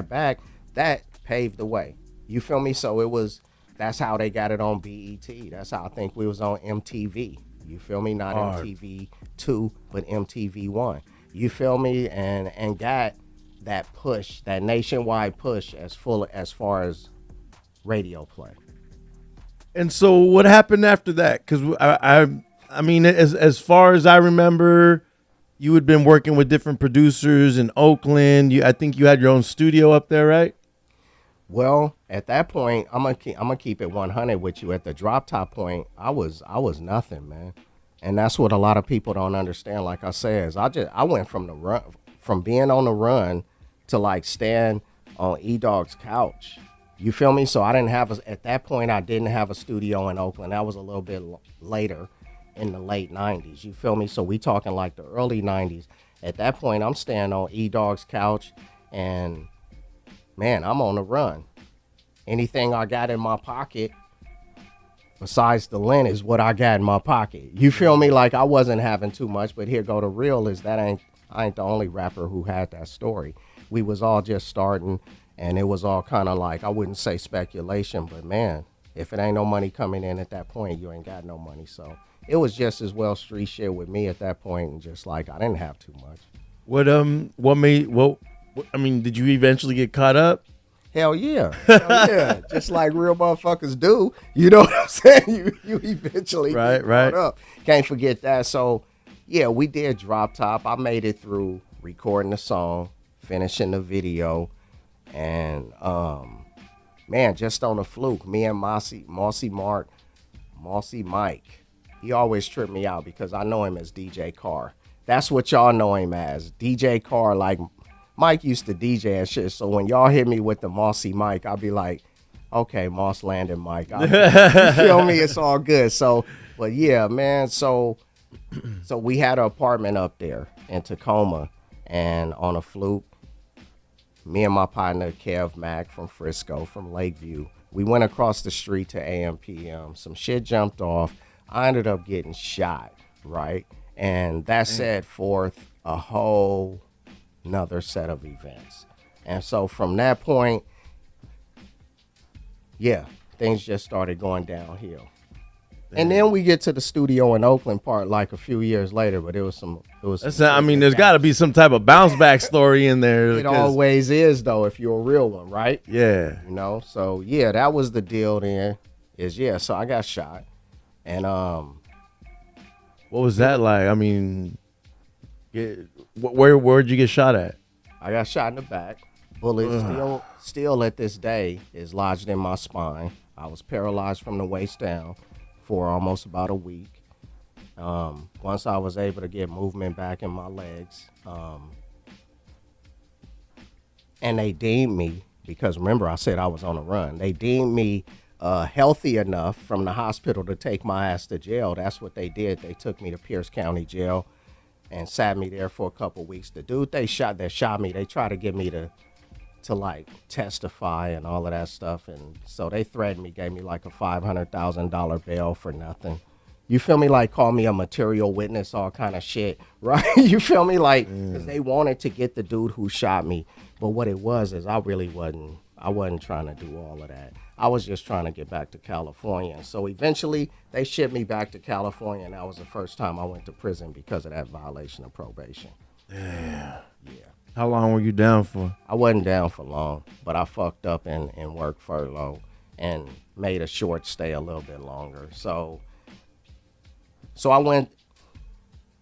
back. That paved the way. You feel me? So that's how they got it on BET. That's how I think we was on MTV. You feel me? Not MTV 2, but MTV 1. You feel me? And got that push, that nationwide push, as far as radio play. And so what happened after that? Because I mean, as far as I remember, you had been working with different producers in Oakland. I think you had your own studio up there, right? Well, at that point, I'm gonna keep it 100 with you. At the drop top point, I was nothing, man, and that's what a lot of people don't understand. Like I said, I went from being on the run to like staying on E-Dog's couch. You feel me? So at that point, I didn't have a studio in Oakland. That was a little bit later, in the late 90s. You feel me? So we talking like the early 90s. At that point, I'm staying on E-Dog's couch, and man, I'm on the run. Anything I got in my pocket besides the lint is what I got in my pocket. You feel me? Like, I wasn't having too much, but here go the real is that I ain't the only rapper who had that story. We was all just starting. And it was all kind of like, I wouldn't say speculation, but man, if it ain't no money coming in at that point, you ain't got no money. So it was just as well street shit with me at that point, and just like, I didn't have too much. I mean, did you eventually get caught up? Hell yeah. Hell yeah. Just like real motherfuckers do. You know what I'm saying? You eventually get caught up. Can't forget that. So yeah, we did Drop Top. I made it through recording the song, finishing the video. And man, just on a fluke, me and Mossy Mike, he always tripped me out because I know him as DJ Carr. That's what y'all know him as, DJ Carr. Like, Mike used to DJ and shit, so when y'all hit me with the Mossy Mike, I'll be like, okay, Moss Landon Mike. You feel me? It's all good. So, but yeah, man, so we had an apartment up there in Tacoma, and on a fluke, me and my partner, Kev Mack from Frisco, from Lakeview, we went across the street to AM/PM. Some shit jumped off. I ended up getting shot, right? And that set forth a whole nother set of events. And so from that point, yeah, things just started going downhill. And then we get to the studio in Oakland part like a few years later, but there's got to be some type of bounce back story in there. It always is, though, if you're a real one, right? Yeah. You know, so yeah, that was the deal then. So I got shot. And what was that like? I mean, where'd you get shot at? I got shot in the back. Bullet still at this day is lodged in my spine. I was paralyzed from the waist down for almost about a week. Once I was able to get movement back in my legs, and they deemed me, because remember I said I was on the run, they deemed me healthy enough from the hospital to take my ass to jail. That's what they did. They took me to Pierce County Jail and sat me there for a couple weeks. The dude that shot me, they tried to get me to like testify and all of that stuff, and so they threatened me, gave me like a $500,000 bail for nothing. You feel me? Like, call me a material witness, all kind of shit, right? You feel me? Like, 'cause they wanted to get the dude who shot me. But what it was is I wasn't trying to do all of that. I was just trying to get back to California. And so eventually they shipped me back to California, and that was the first time I went to prison because of that violation of probation. Yeah. Yeah. How long were you down for? I wasn't down for long, but I fucked up and worked furlough and made a short stay a little bit longer. So I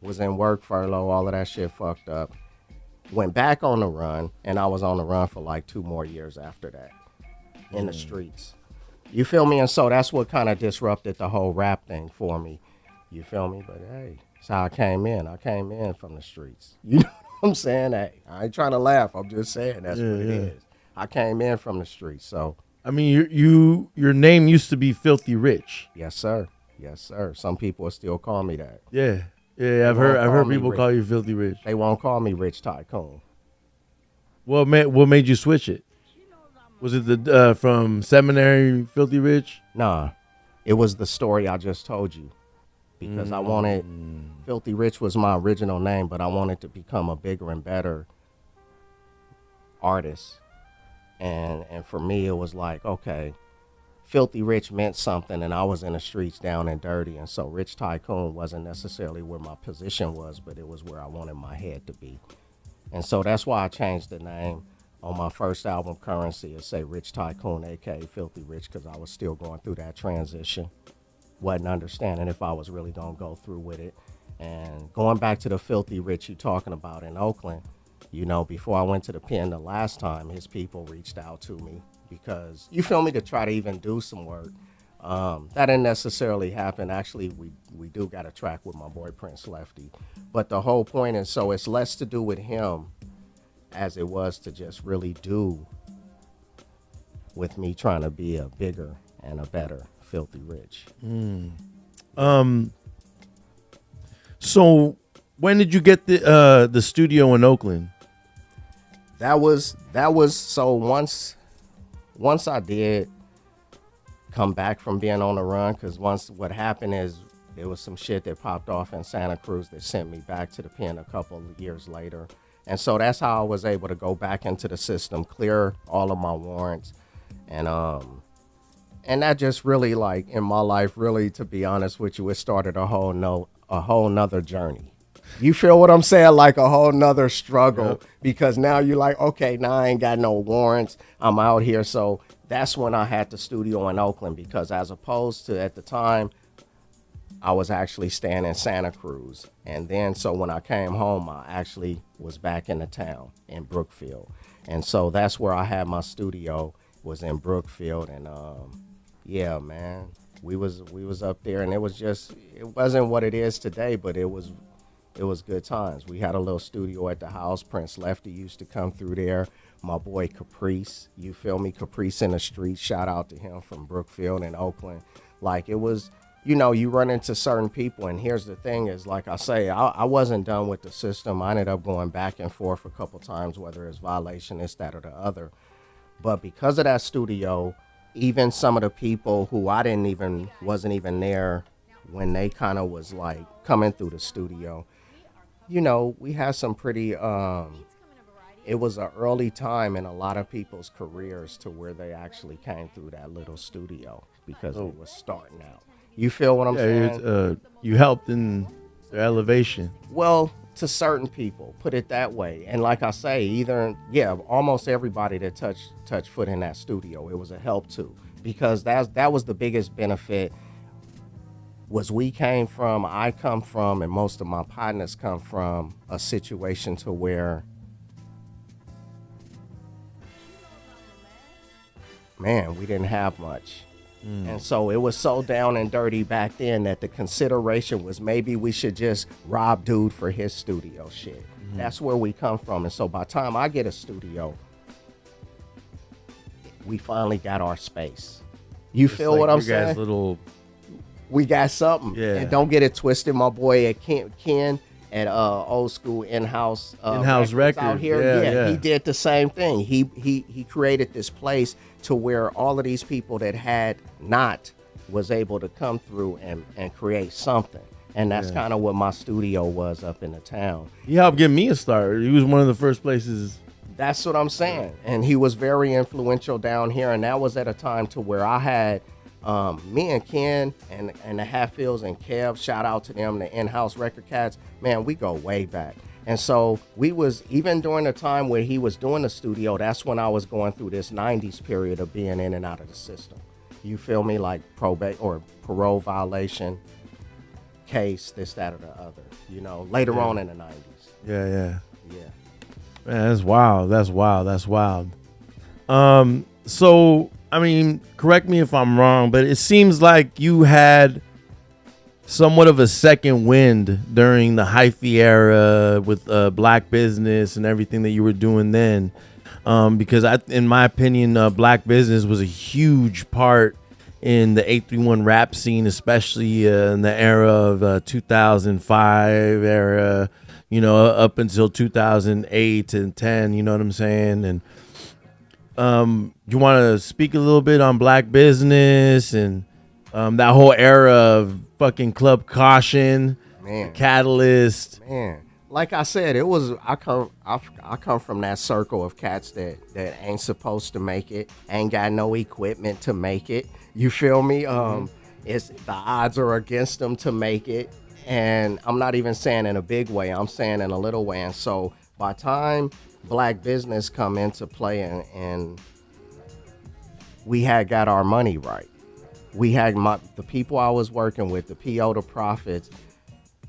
was in work furlough, all of that shit fucked up. Went back on the run, and I was on the run for like 2 more years after that in the streets. You feel me? And so that's what kind of disrupted the whole rap thing for me. You feel me? But hey, that's how I came in. I came in from the streets. You know what I'm saying? Hey, I ain't trying to laugh. I'm just saying that's what it is. I came in from the streets. So I mean, your name used to be Filthy Rich. yes, sir. Yes, sir. Some people still call me that. Yeah. Yeah, I've heard people call you Filthy Rich. They won't call me Rich Tycoon. What made you switch it? Was it the from seminary Filthy Rich? Nah, it was the story I just told you. Because I wanted, Filthy Rich was my original name, but I wanted to become a bigger and better artist. And for me, it was like, okay, Filthy Rich meant something, and I was in the streets down and dirty. And so Rich Tycoon wasn't necessarily where my position was, but it was where I wanted my head to be. And so that's why I changed the name on my first album, Currency. It say Rich Tycoon, a.k.a. Filthy Rich, because I was still going through that transition. Wasn't understanding if I was really going to go through with it. And going back to the Filthy Rich you talking about in Oakland, you know, before I went to the pen the last time, his people reached out to me because, you feel me, to try to even do some work. That didn't necessarily happen. Actually, we do got a track with my boy Prince Lefty. But the whole point is, so it's less to do with him as it was to just really do with me trying to be a bigger and a better Filthy Rich. So when did you get the studio in Oakland? That was so once I did come back from being on the run, because once what happened is there was some shit that popped off in Santa Cruz that sent me back to the pen a couple of years later. And so that's how I was able to go back into the system, clear all of my warrants. And that just really, like, in my life, really, to be honest with you, it started a whole nother journey. You feel what I'm saying? Like a whole nother struggle. Yep. Because now you're like, okay, now I ain't got no warrants. I'm out here. So that's when I had the studio in Oakland, because as opposed to at the time, I was actually staying in Santa Cruz. And then so when I came home, I actually was back in the town in Brookfield. And so that's where I had my studio, was in Brookfield. And yeah, man, we was up there, and it wasn't what it is today, but it was good times. We had a little studio at the house. Prince Lefty used to come through there. My boy Caprice, you feel me? Caprice in the street. Shout out to him from Brookfield and Oakland. Like, it was, you know, you run into certain people, and here's the thing is, like I say, I wasn't done with the system. I ended up going back and forth a couple times, whether it's violation, this, that, or the other. But because of that studio, even some of the people who wasn't even there when they kind of was like coming through the studio, you know, we had some pretty, it was an early time in a lot of people's careers to where they actually came through that little studio because it was starting out. You feel what I'm saying? You helped in their elevation. Well, to certain people, put it that way. And like I say, almost everybody that touched foot in that studio, it was a help to, because that was the biggest benefit. I come from, and most of my partners come from a situation to where, man, we didn't have much. And so it was so down and dirty back then that the consideration was maybe we should just rob dude for his studio shit. That's where we come from. And so by the time I get a studio, we finally got our space. You feel like what I'm saying? We got something. Yeah. And don't get it twisted, my boy at Ken at old school in-house records out here. Yeah, he did the same thing. He created this place to where all of these people that had not was able to come through and create something. And that's kind of what my studio was up in the town. He helped get me a start. He was one of the first places. That's what I'm saying. And he was very influential down here. And that was at a time to where I had me and Ken and the Hatfields and Kev, shout out to them, the in-house record cats. Man, we go way back. And so we was, even during the time where he was doing the studio, that's when I was going through this 90s period of being in and out of the system. You feel me? Like probate or parole violation case, this, that, or the other, you know, later on in the 90s. Yeah. Yeah. Man, that's wild. That's wild. So, I mean, correct me if I'm wrong, but it seems like you had somewhat of a second wind during the Hyphy era with Black Biznes and everything that you were doing then. Because in my opinion, Black Biznes was a huge part in the 831 rap scene, especially in the era of 2005 era, you know, up until 2008 and 10, you know what I'm saying? And you want to speak a little bit on Black Biznes and that whole era of fucking Club Caution, Man. Catalyst. Man, like I said, it was I come from that circle of cats that ain't supposed to make it, ain't got no equipment to make it. You feel me? It's the odds are against them to make it, and I'm not even saying in a big way. I'm saying in a little way. And so by the time Black Biznes come into play and we had got our money right, we had the people I was working with, the P.O. the Prophets,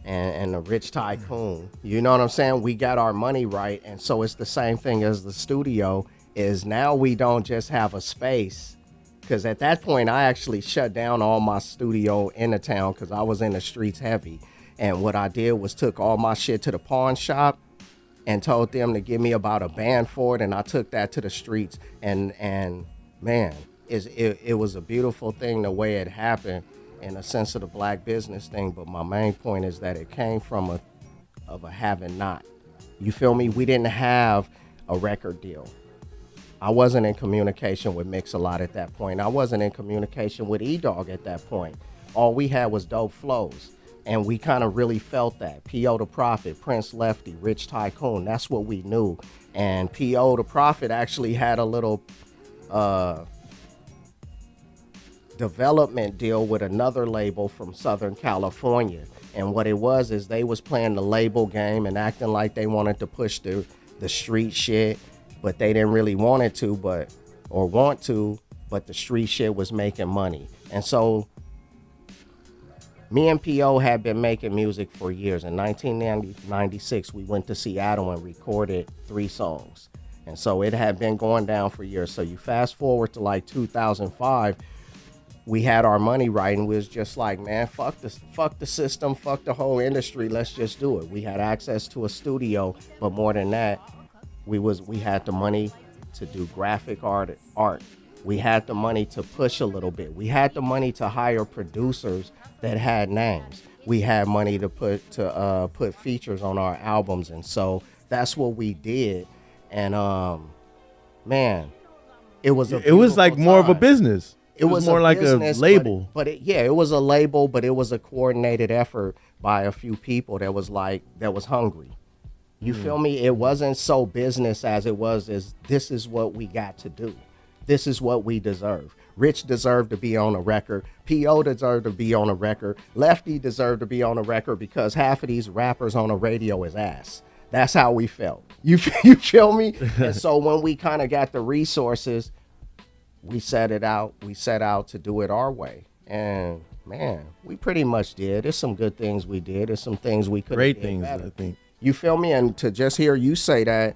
and the Rich Tycoon. You know what I'm saying? We got our money right, and so it's the same thing as the studio. Is now we don't just have a space. Because at that point, I actually shut down all my studio in the town because I was in the streets heavy. And what I did was took all my shit to the pawn shop and told them to give me about a band for it. And I took that to the streets. And man, it was a beautiful thing the way it happened in a sense of the Black Biznes thing. But my main point is that it came from a have and not. You feel me? We didn't have a record deal. I wasn't in communication with Mix-a-Lot at that point. I wasn't in communication with E-Dog at that point. All we had was dope flows. And we kind of really felt that. P.O. the Prophet, Prince Lefty, Rich Tycoon, that's what we knew. And P.O. the Prophet actually had a little development deal with another label from Southern California. And what it was is they was playing the label game and acting like they wanted to push the street shit. But they didn't really want it to, but the street shit was making money. And so me and P.O. had been making music for years. In 1996, we went to Seattle and recorded 3 songs. And so it had been going down for years. So you fast forward to like 2005, we had our money right, and we was just like, man, fuck the system, fuck the whole industry, let's just do it. We had access to a studio, but more than that, we had the money to do graphic art. We had the money to push a little bit. We had the money to hire producers that had names. We had money to put features on our albums, and so that's what we did. And man, it was like more of a business. It was more like business, a label. But it was a label, but it was a coordinated effort by a few people that was hungry. You feel me? It wasn't so business as it was as this is what we got to do. This is what we deserve. Rich deserved to be on a record. P.O. deserved to be on a record. Lefty deserved to be on a record because half of these rappers on the radio is ass. That's how we felt. You feel me? And so when we kind of got the resources, we set out to do it our way. And man, we pretty much did. There's some good things we did. There's some things we could have did things, better. I think. You feel me? And to just hear you say that,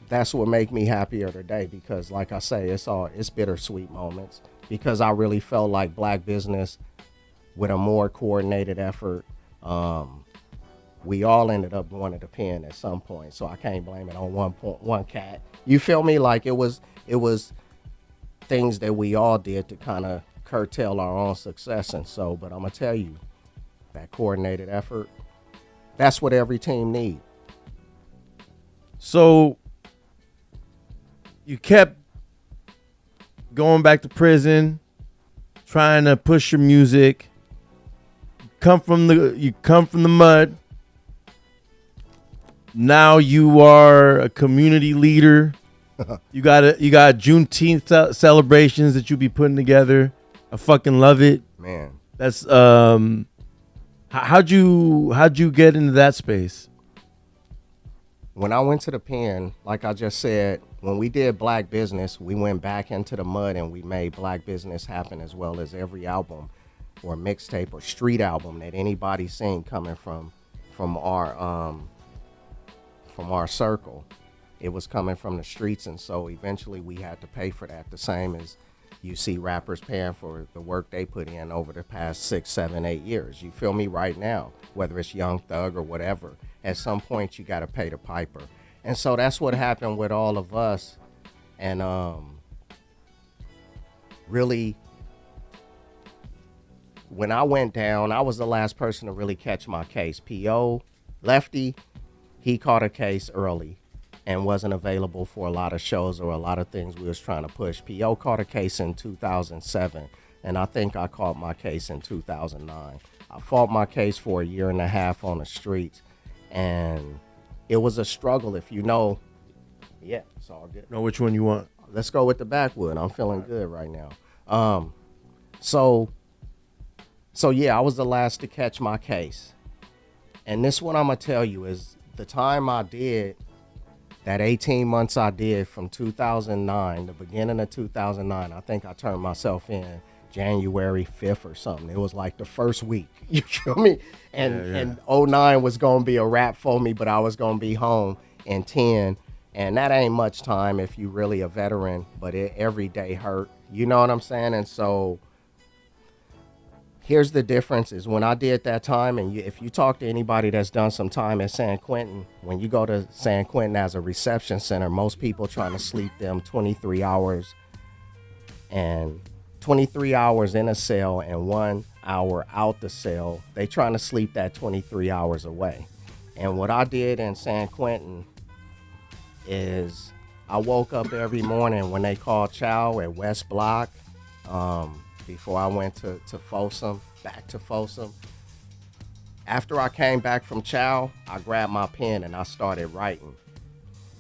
that's what make me happier today, because like I say, it's bittersweet moments, because I really felt like Black Biznes, with a more coordinated effort, we all ended up going to the pen at some point. So I can't blame it on one cat. You feel me? Like it was things that we all did to kind of curtail our own success. And so, but I'm gonna tell you, that coordinated effort, that's what every team needs. So you kept going back to prison, trying to push your music. You come from the mud. Now you are a community leader. You got Juneteenth celebrations that you be putting together. I fucking love it, Man. That's how'd you get into that space? When I went to the pen, like I just said, when we did Black Business, we went back into the mud and we made Black Business happen, as well as every album or mixtape or street album that anybody's seen coming from our circle. It was coming from the streets, and so eventually we had to pay for that, the same as you see rappers paying for the work they put in over the past 6, 7, 8 years. You feel me? Right now, whether it's Young Thug or whatever, at some point you got to pay the piper. And so that's what happened with all of us. And really, when I went down, I was the last person to really catch my case. P.O. Lefty, he caught a case early and wasn't available for a lot of shows or a lot of things we was trying to push. P.O. caught a case in 2007, and I think I caught my case in 2009. I fought my case for 1.5 years on the streets, and it was a struggle. If you know, yeah, it's all good. Know which one you want? Let's go with the backwood. I'm feeling good right now. So yeah, I was the last to catch my case. And this what I'm gonna tell you is the time I did, that 18 months I did from 2009, the beginning of 2009, I think I turned myself in January 5th or something. It was like the first week, you feel me? And 09 was gonna be a wrap for me, but I was gonna be home in 10. And that ain't much time if you really a veteran, but every day hurt. You know what I'm saying? And so here's the difference is when I did that time, and if you talk to anybody that's done some time at San Quentin, when you go to San Quentin as a reception center, most people trying to sleep them 23 hours and 23 hours in a cell and 1 hour out the cell. They trying to sleep that 23 hours away. And what I did in San Quentin is I woke up every morning when they called chow at West Block, before I went to Folsom, back to Folsom. After I came back from chow, I grabbed my pen and I started writing.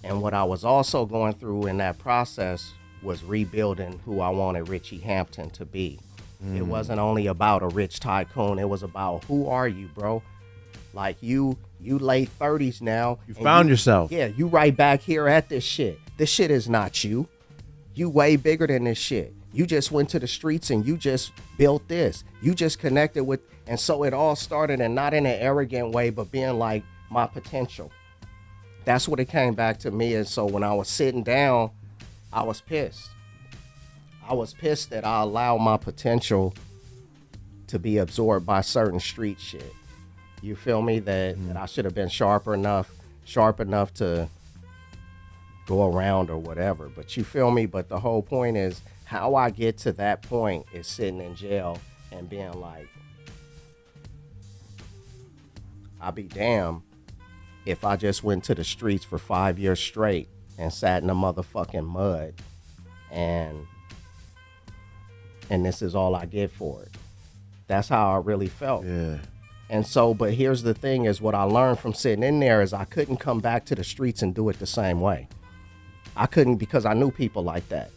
And what I was also going through in that process was rebuilding who I wanted Richie Hampton to be. It wasn't only about a rich tycoon. It was about who are you, bro? Like you late 30s now. You found yourself. Yeah, you right back here at this shit. This shit is not you. You way bigger than this shit. You just went to the streets and you just built this. You just connected with, and so it all started, and not in an arrogant way, but being like my potential. That's what it came back to me. And so when I was sitting down, I was pissed. I was pissed that I allowed my potential to be absorbed by certain street shit. You feel me? That I should have been sharp enough to go around or whatever. But you feel me? But the whole point is, how I get to that point is sitting in jail and being like, I'll be damned if I just went to the streets for 5 years straight and sat in the motherfucking mud and this is all I get for it. That's how I really felt. Yeah. And so, but here's the thing is what I learned from sitting in there is I couldn't come back to the streets and do it the same way. I couldn't, because I knew people like that.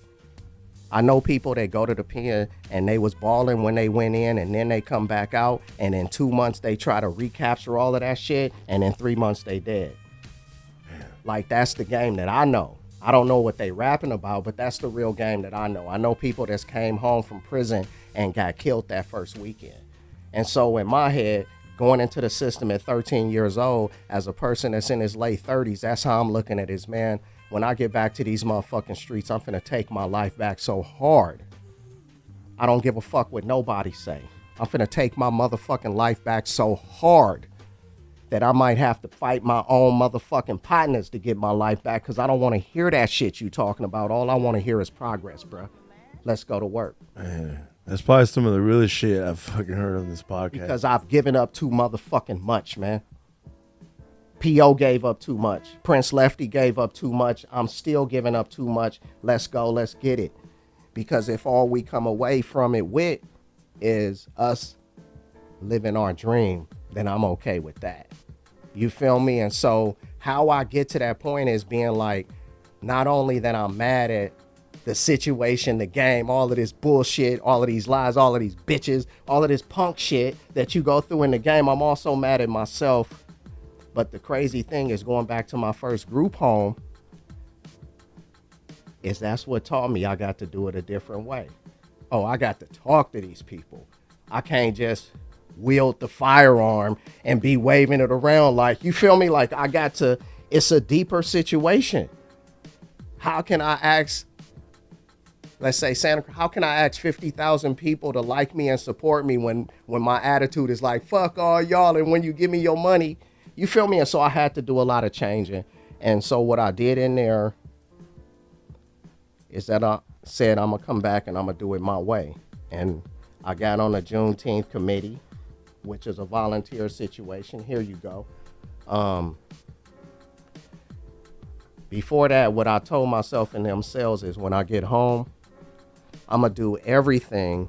I know people that go to the pen and they was balling when they went in, and then they come back out, and in 2 months they try to recapture all of that shit, and in 3 months they dead. Like, that's the game that I know. I don't know what they rapping about, but that's the real game that I know. I know people that's came home from prison and got killed that first weekend. And so in my head, going into the system at 13 years old, as a person that's in his late 30s, that's how I'm looking at this, man. When I get back to these motherfucking streets, I'm finna take my life back so hard. I don't give a fuck what nobody say. I'm finna take my motherfucking life back so hard that I might have to fight my own motherfucking partners to get my life back, because I don't want to hear that shit you talking about. All I want to hear is progress, bro. Let's go to work. Man, that's probably some of the realest shit I've fucking heard on this podcast. Because I've given up too motherfucking much, man. P.O. gave up too much. Prince Lefty gave up too much. I'm still giving up too much. Let's go. Let's get it. Because if all we come away from it with is us living our dream, then I'm okay with that. You feel me? And so how I get to that point is being like, not only that I'm mad at the situation, the game, all of this bullshit, all of these lies, all of these bitches, all of this punk shit that you go through in the game, I'm also mad at myself. But the crazy thing is, going back to my first group home, is that's what taught me I got to do it a different way. Oh, I got to talk to these people. I can't just wield the firearm and be waving it around like, you feel me? Like I got to, it's a deeper situation. How can I ask, let's say Santa, how can I ask 50,000 people to like me and support me when my attitude is like, fuck all y'all, and when you give me your money, you feel me? And so I had to do a lot of changing. And so what I did in there is that I said, I'm gonna come back and I'm gonna do it my way. And I got on the Juneteenth committee, which is a volunteer situation. Here you go. Before that, what I told myself in themselves is when I get home, I'm gonna do everything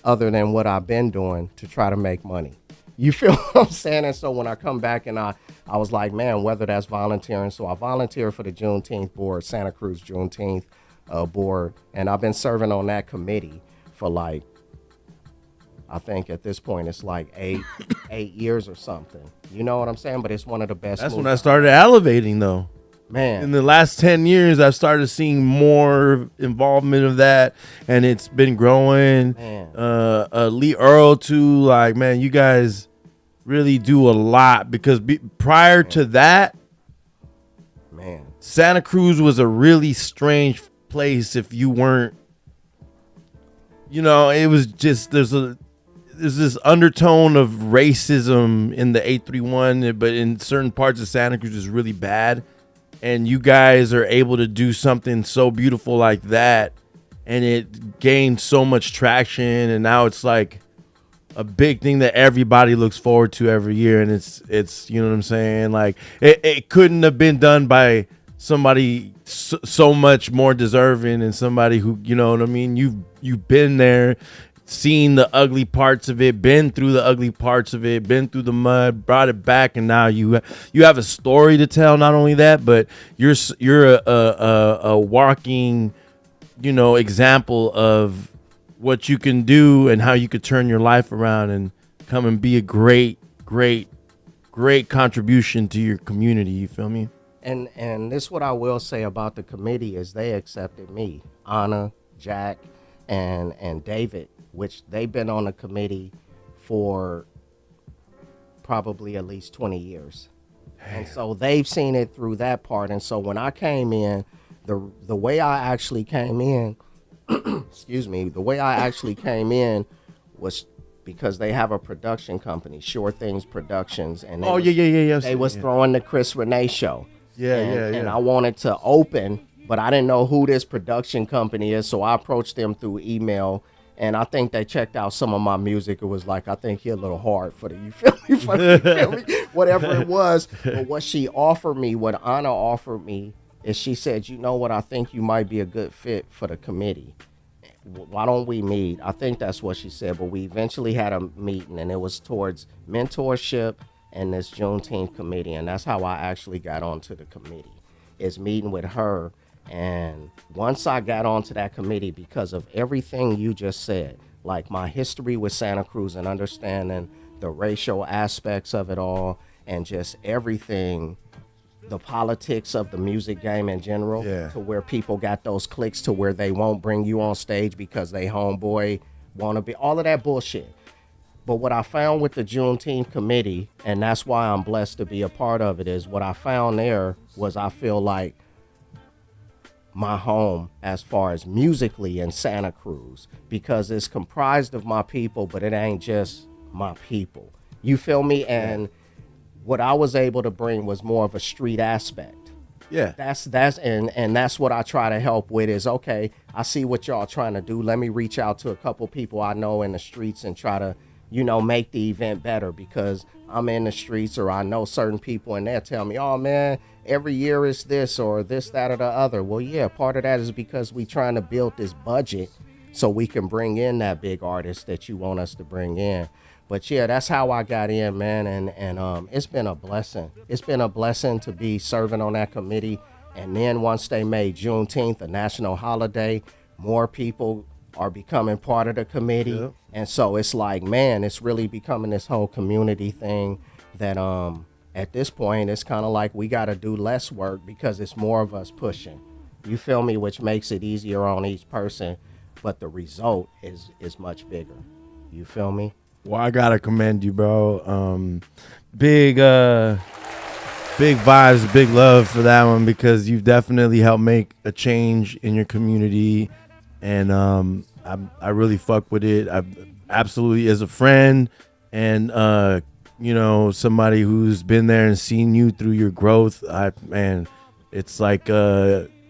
other than what I've been doing to try to make money. You feel what I'm saying? And so when I come back and I was like, man, whether that's volunteering. So I volunteer for the Juneteenth board, Santa Cruz Juneteenth board. And I've been serving on that committee for like, I think at this point it's like eight years or something. You know what I'm saying? But it's one of the best. That's when I started elevating though. Man. In the last 10 years, I've started seeing more involvement of that, and it's been growing. Lee Earl too, like, man, you guys really do a lot because prior to that, man, Santa Cruz was a really strange place if you weren't, you know, it was just, there's this undertone of racism in the 831, but in certain parts of Santa Cruz is really bad. And you guys are able to do something so beautiful like that, and it gained so much traction, and now it's like a big thing that everybody looks forward to every year. And it's you know what I'm saying? Like it couldn't have been done by somebody so much more deserving, and somebody who, you know what I mean? You've been there, seen the ugly parts of it, been through the ugly parts of it, been through the mud, brought it back, and now you have a story to tell. Not only that, but you're a walking, you know, example of what you can do and how you could turn your life around and come and be a great contribution to your community. You feel me? And this what I will say about the committee is they accepted me, Anna, Jack, and David, which they've been on the committee for probably at least 20 years. And so they've seen it through that part. And so when I came in, the way I actually came in, excuse me, the way I actually came in was because they have a production company, Sure Things Productions. And they was throwing the Chris Renee show. And I wanted to open, but I didn't know who this production company is. So I approached them through email. And I think they checked out some of my music. It was like, I think he a little hard for the, you feel me? Whatever it was. But what she offered me, what Anna offered me, is she said, you know what, I think you might be a good fit for the committee. Why don't we meet? I think that's what she said. But we eventually had a meeting, and it was towards mentorship and this Juneteenth committee. And that's how I actually got onto the committee, is meeting with her. And once I got onto that committee, because of everything you just said, like my history with Santa Cruz and understanding the racial aspects of it all, and just everything, the politics of the music game in general, to where people got those clicks to where they won't bring you on stage because they homeboy want to be, all of that bullshit. But what I found with the Juneteenth committee, and that's why I'm blessed to be a part of it, is what I found there was, I feel like my home as far as musically in Santa Cruz, because it's comprised of my people, but it ain't just my people. You feel me? And what I was able to bring was more of a street aspect. Yeah. That's what I try to help with is, okay, I see what y'all trying to do. Let me reach out to a couple people I know in the streets and try to, you know, make the event better, because I'm in the streets or I know certain people and they'll tell me, oh man, every year is this or this, that, or the other. Well, yeah, part of that is because we trying to build this budget so we can bring in that big artist that you want us to bring in. But yeah, that's how I got in, man, and it's been a blessing. It's been a blessing to be serving on that committee. And then once they made Juneteenth a national holiday, more people are becoming part of the committee. Yep. And so it's like, man, it's really becoming this whole community thing that at this point, it's kind of like we got to do less work because it's more of us pushing. You feel me? Which makes it easier on each person, but the result is much bigger. You feel me? Well, I gotta commend you, bro. Big vibes, big love for that one, because you've definitely helped make a change in your community, and I really fuck with it. I absolutely, as a friend and somebody who's been there and seen you through your growth. It's like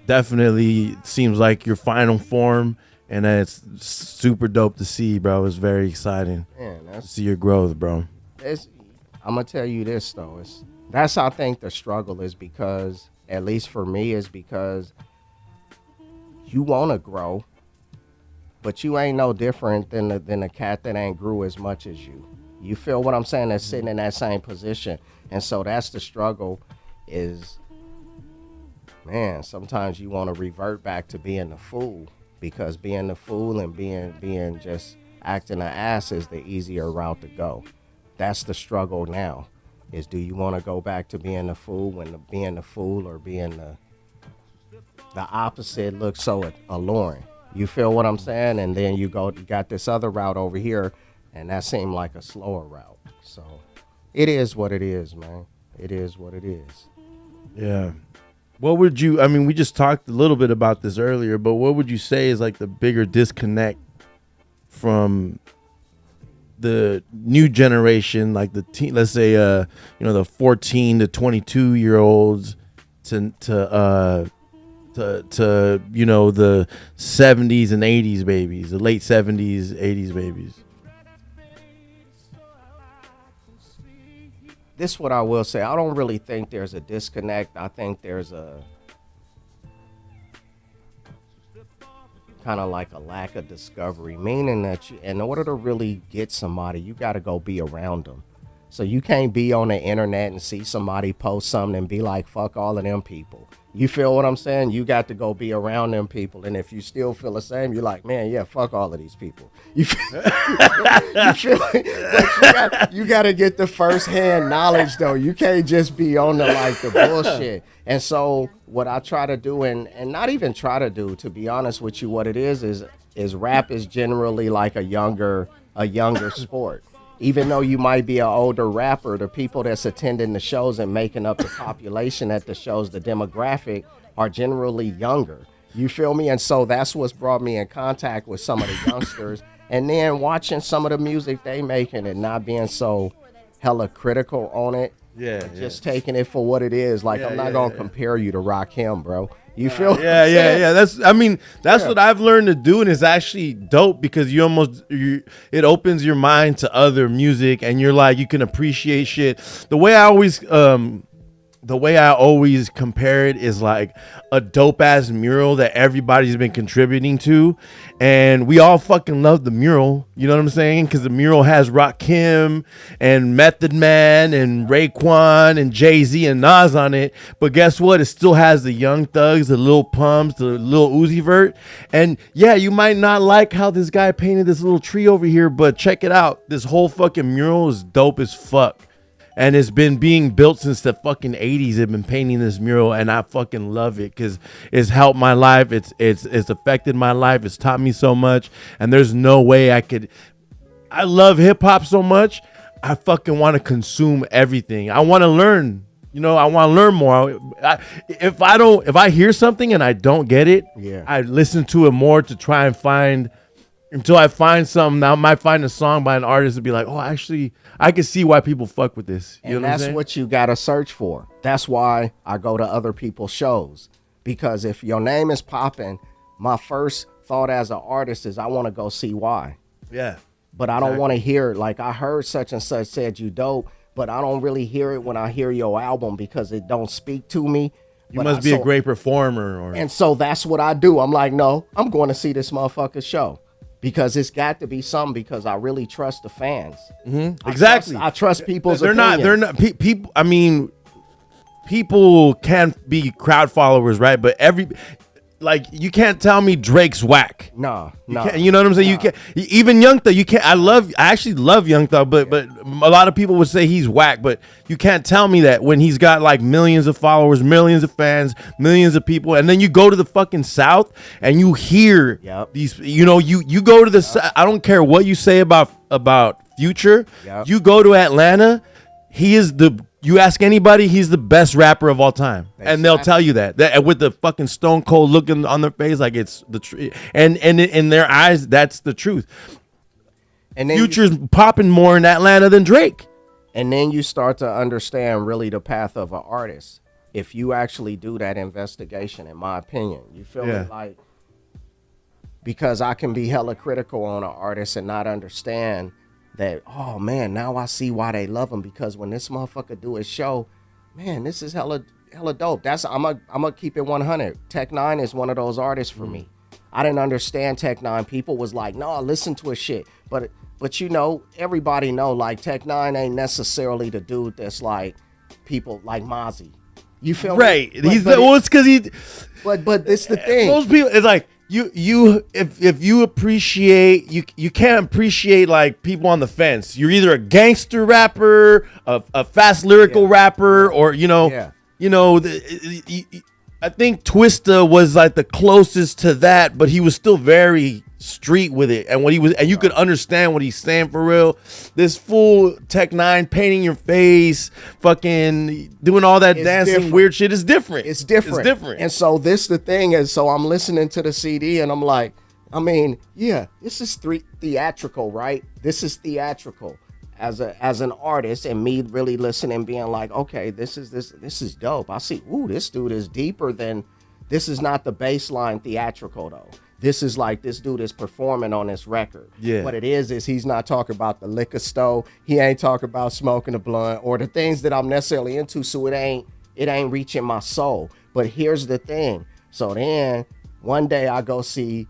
definitely seems like your final form. And it's super dope to see, bro. It's very exciting to see your growth, bro. I'm going to tell you this, though. That's how I think the struggle is, because, at least for me, is because you want to grow, but you ain't no different than the cat that ain't grew as much as you. You feel what I'm saying? That's sitting in that same position. And so that's the struggle is, man, sometimes you want to revert back to being the fool. Because being the fool and being just acting an ass is the easier route to go. That's the struggle now, is do you want to go back to being the fool when being the fool or being the opposite looks so alluring? You feel what I'm saying? And then you got this other route over here, and that seemed like a slower route. So it is what it is, man. It is what it is. Yeah. What would you, we just talked a little bit about this earlier, but what would you say is like the bigger disconnect from the new generation, like the let's say, the 14 to 22 year olds to the 70s and 80s babies, the late 70s, 80s babies? This is what I will say. I don't really think there's a disconnect. I think there's a kind of like a lack of discovery, meaning that in order to really get somebody, you got to go be around them. So you can't be on the internet and see somebody post something and be like, fuck all of them people. You feel what I'm saying? You got to go be around them people. And if you still feel the same, you're like, man, yeah, fuck all of these people. You feel like you got to get the first-hand knowledge, though. You can't just be on the bullshit. And so what I try to do, and not even try to do, to be honest with you, what it is rap is generally like a younger sport. Even though you might be an older rapper, the people that's attending the shows and making up the population at the shows, the demographic, are generally younger. You feel me? And so that's what's brought me in contact with some of the youngsters. And then watching some of the music they making and not being so hella critical on it. Yeah. Just taking it for what it is. Like, I'm not going to compare you to Rakim, bro. You feel? Yeah. That's what I've learned to do, and it's actually dope because it opens your mind to other music, and you're like, you can appreciate shit. The way I always compare it is like a dope ass mural that everybody's been contributing to, and we all fucking love the mural. You know what I'm saying? Because the mural has Rakim and Method Man and Raekwon and Jay-Z and Nas on it. But guess what? It still has the Young Thugs, the Lil Pumps, the Lil Uzi Vert. And yeah, you might not like how this guy painted this little tree over here, but check it out. This whole fucking mural is dope as fuck. And it's been being built since the fucking 80s. They've been painting this mural, and I fucking love it because it's helped my life. It's affected my life. It's taught me so much, and there's no way I love hip hop so much. I fucking want to consume everything. I want to learn. I want to learn more. If I hear something and I don't get it, I listen to it more to try and find. Until I find something, I might find a song by an artist and be like, oh, actually, I can see why people fuck with this. And that's what you got to search for. That's why I go to other people's shows. Because if your name is popping, my first thought as an artist is I want to go see why. Yeah. But I don't want to hear it. Like, I heard such and such said you dope, but I don't really hear it when I hear your album because it don't speak to me. You must be a great performer. And so that's what I do. I'm like, no, I'm going to see this motherfucker's show. because it's got to be something, because I really trust the fans. Exactly. I trust people's They're opinions. not people. I mean, people can be crowd followers, right? But you can't tell me Drake's whack. No. You know what I'm saying? You can't. Even Young Thug, you can't. I actually love Young Thug, but a lot of people would say he's whack. But you can't tell me that when he's got like millions of followers, millions of fans, millions of people, and then you go to the fucking South and you hear these. You know, you go to the. I don't care what you say about Future. You go to Atlanta, he is the. You ask anybody, he's the best rapper of all time, and they'll tell you that with the fucking stone cold look on their face, like it's the truth, and in their eyes, that's the truth. And then Future's popping more in Atlanta than Drake. And then you start to understand really the path of an artist if you actually do that investigation. In my opinion, you feel me? Like, because I can be hella critical on an artist and not understand that, oh man, now I see why they love him, because when this motherfucker do his show, man, this is hella dope. I'm gonna keep it 100. Tech Nine is one of those artists for me. I didn't understand Tech Nine. People was like, no, listen to his shit. But you know, everybody know like Tech Nine ain't necessarily the dude that's like people like Mozzie. You feel me? Right. It's because he. But it's the thing. Most people, it's like. If you appreciate you can't appreciate like people on the fence. You're either a gangster rapper, a fast lyrical rapper, or I think Twista was like the closest to that, but he was still very street with it, and you could understand what he's saying for real. This fool Tech Nine painting your face, fucking doing all that dancing weird shit is different. It's different. And so the thing is, so I'm listening to the CD and I'm like, I mean, this is theatrical, right? This is theatrical as an artist, and me really listening, being like, okay, this is dope. I see, this dude is deeper than this. Is not the baseline theatrical though. This is like, this dude is performing on this record. Yeah. What it is he's not talking about the liquor store. He ain't talking about smoking a blunt or the things that I'm necessarily into. So it ain't reaching my soul. But here's the thing. So then one day I go see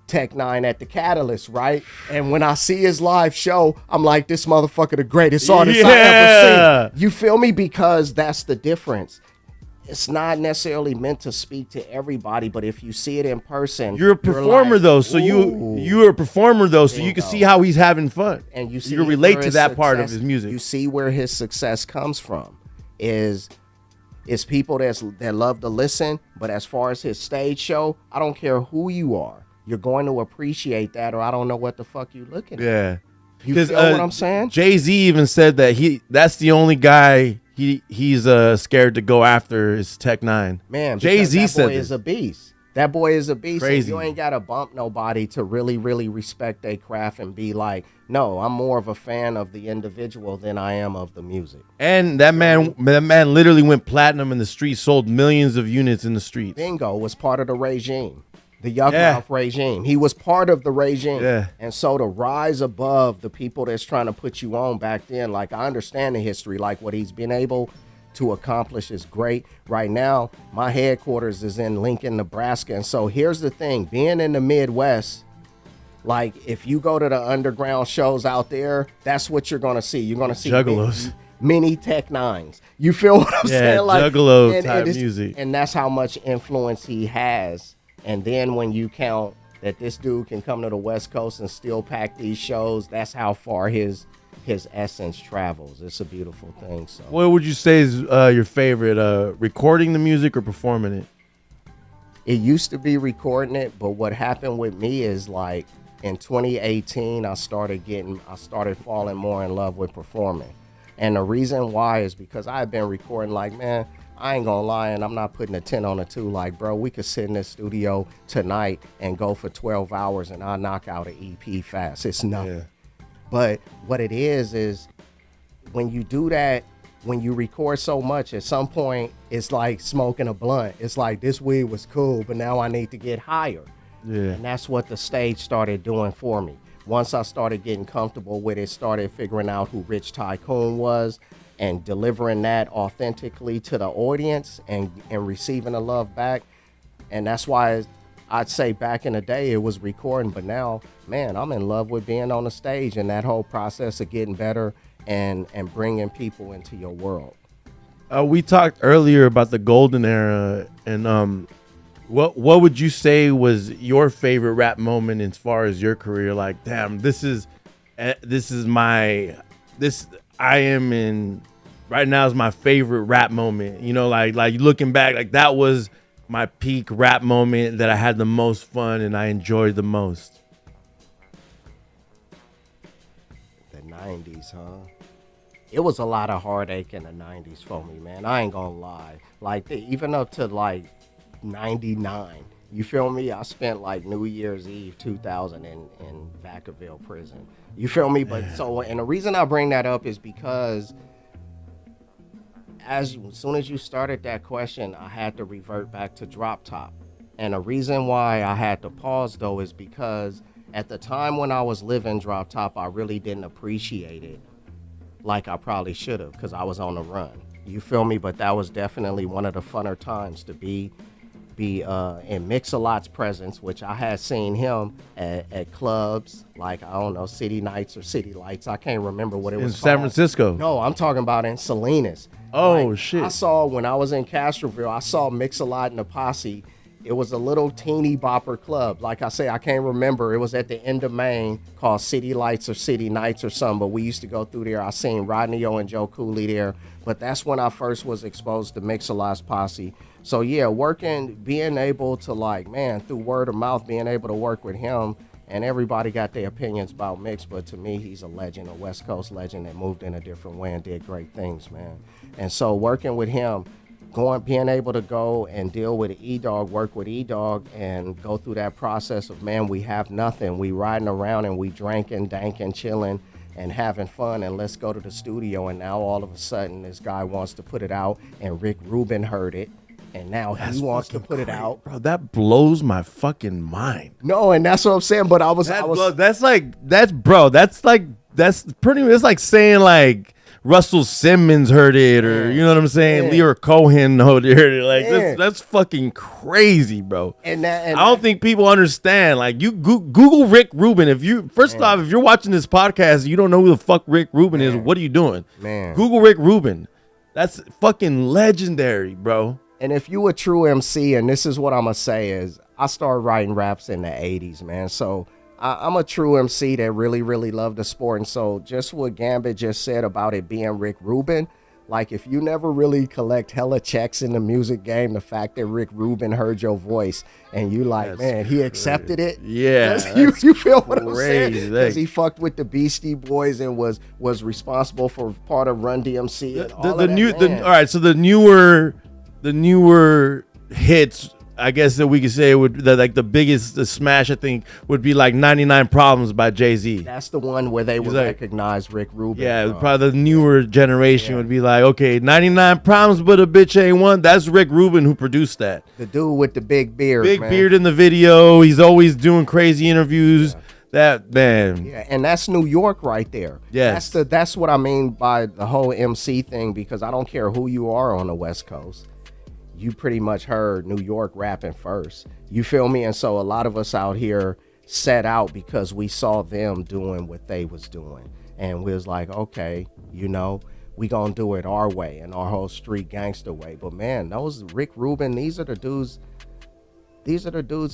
Tech Nine at the Catalyst, right? And when I see his live show, I'm like, this motherfucker the greatest artist I ever seen. You feel me? Because that's the difference. It's not necessarily meant to speak to everybody, but if you see it in person, you're a performer though. So you're a performer though, so you can see how he's having fun, and you can relate to that part of his music. You see where his success comes from is people that love to listen. But as far as his stage show, I don't care who you are, you're going to appreciate that, or I don't know what the fuck you looking at. Yeah, you feel what I'm saying? Jay-Z even said that that's the only guy. He's scared to go after his Tech Nine. Man, Jay-Z said that boy is a beast. That boy is a beast. Crazy. You ain't got to bump nobody to really, really respect their craft and be like, no, I'm more of a fan of the individual than I am of the music. And that man literally went platinum in the streets, sold millions of units in the streets. Bingo, was part of the regime. The Yuck Mouth regime. He was part of the regime. Yeah. And so to rise above the people that's trying to put you on back then, like, I understand the history, like what he's been able to accomplish is great. Right now, my headquarters is in Lincoln, Nebraska. And so here's the thing, being in the Midwest, like if you go to the underground shows out there, that's what you're going to see. You're going to see juggalos. Many Tech Nines. You feel what I'm saying? Like juggalo type music. And that's how much influence he has. And then when you count that this dude can come to the West Coast and still pack these shows, that's how far his essence travels. It's a beautiful thing. So, what would you say is your favorite, recording the music or performing it? It used to be recording it, but what happened with me is like in 2018, I started falling more in love with performing. And the reason why is because I had been recording, like, man, I ain't gonna lie, and I'm not putting a 10 on a 2. Like, bro, we could sit in this studio tonight and go for 12 hours and I'll knock out an EP fast. It's nothing. Yeah. But what it is when you do that, when you record so much, at some point, it's like smoking a blunt. It's like, this weed was cool, but now I need to get higher. Yeah. And that's what the stage started doing for me. Once I started getting comfortable with it, started figuring out who Rich Tycoon was, and delivering that authentically to the audience and receiving the love back. And that's why I'd say back in the day it was recording, but now, man, I'm in love with being on the stage and that whole process of getting better and bringing people into your world. We talked earlier about the golden era, and what would you say was your favorite rap moment as far as your career? Like, damn, I am in right now is my favorite rap moment. You know, like looking back, like that was my peak rap moment that I had the most fun and I enjoyed the most. The 90s, huh? It was a lot of heartache in the 90s for me, man. I ain't gonna lie. Like, even up to like 99, you feel me? I spent like New Year's Eve 2000 in Vacaville prison. You feel me? But so, and the reason I bring that up is because as soon as you started that question, I had to revert back to Drop Top. And the reason why I had to pause though is because at the time when I was living Drop Top, I really didn't appreciate it like I probably should have, because I was on the run. You feel me? But that was definitely one of the funner times to be in Mix-a-Lot's presence, which I had seen him at clubs like, I don't know, City Nights or City Lights. I can't remember what it was in San called. Francisco. No, I'm talking about in Salinas. Oh, like, shit. I saw when I was in Castroville, I saw Mix-a-Lot and the Posse. It was a little teeny bopper club. Like I say, I can't remember. It was at the end of Main called City Lights or City Nights or something, but we used to go through there. I seen Rodney O and Joe Cooley there, but that's when I first was exposed to Mix-a-Lot's Posse. So yeah, being able to, like, man, through word of mouth, being able to work with him, and everybody got their opinions about Mix, but to me, he's a legend, a West Coast legend that moved in a different way and did great things, man. And so working with him, being able to go and deal with E-Dog, work with E-Dog, and go through that process of, man, we have nothing. We riding around and we drinking, danking, chilling, and having fun, and let's go to the studio. And now all of a sudden, this guy wants to put it out, and Rick Rubin heard it, and now he wants to put it out. Bro, that blows my fucking mind. No, and that's what I'm saying. But that's saying like Russell Simmons heard it, or you know what I'm saying? Lear Cohen heard it. Like that's fucking crazy, bro. I don't think people understand. Like, you Google Rick Rubin. If you're watching this podcast, and you don't know who the fuck Rick Rubin is. What are you doing? Man, Google Rick Rubin. That's fucking legendary, bro. And if you a true MC, and this is what I'm gonna say is, I started writing raps in the 80s, man. So I'm a true MC that really, really loved the sport. And so just what Ghambit just said about it being Rick Rubin, like, if you never really collect hella checks in the music game, the fact that Rick Rubin heard your voice and you like, that's man, he accepted it. Yeah. You feel what I'm saying? Because he fucked with the Beastie Boys and was responsible for part of Run DMC and all of that. All right, so the newer hits, I guess that we could say the biggest smash, I think, would be like 99 Problems by Jay-Z. That's the one where they would recognize Rick Rubin. Yeah, probably the newer generation would be like, okay, 99 Problems, but a bitch ain't one. That's Rick Rubin who produced that. The dude with the big beard, beard in the video. He's always doing crazy interviews. Yeah. That, man. Yeah, and that's New York right there. Yes. That's what I mean by the whole MC thing, because I don't care who you are on the West Coast. You pretty much heard New York rapping first. You feel me? And so a lot of us out here set out because we saw them doing what they was doing. And we was like, okay, we gonna do it our way and our whole street gangster way. But man, those Rick Rubin, these are the dudes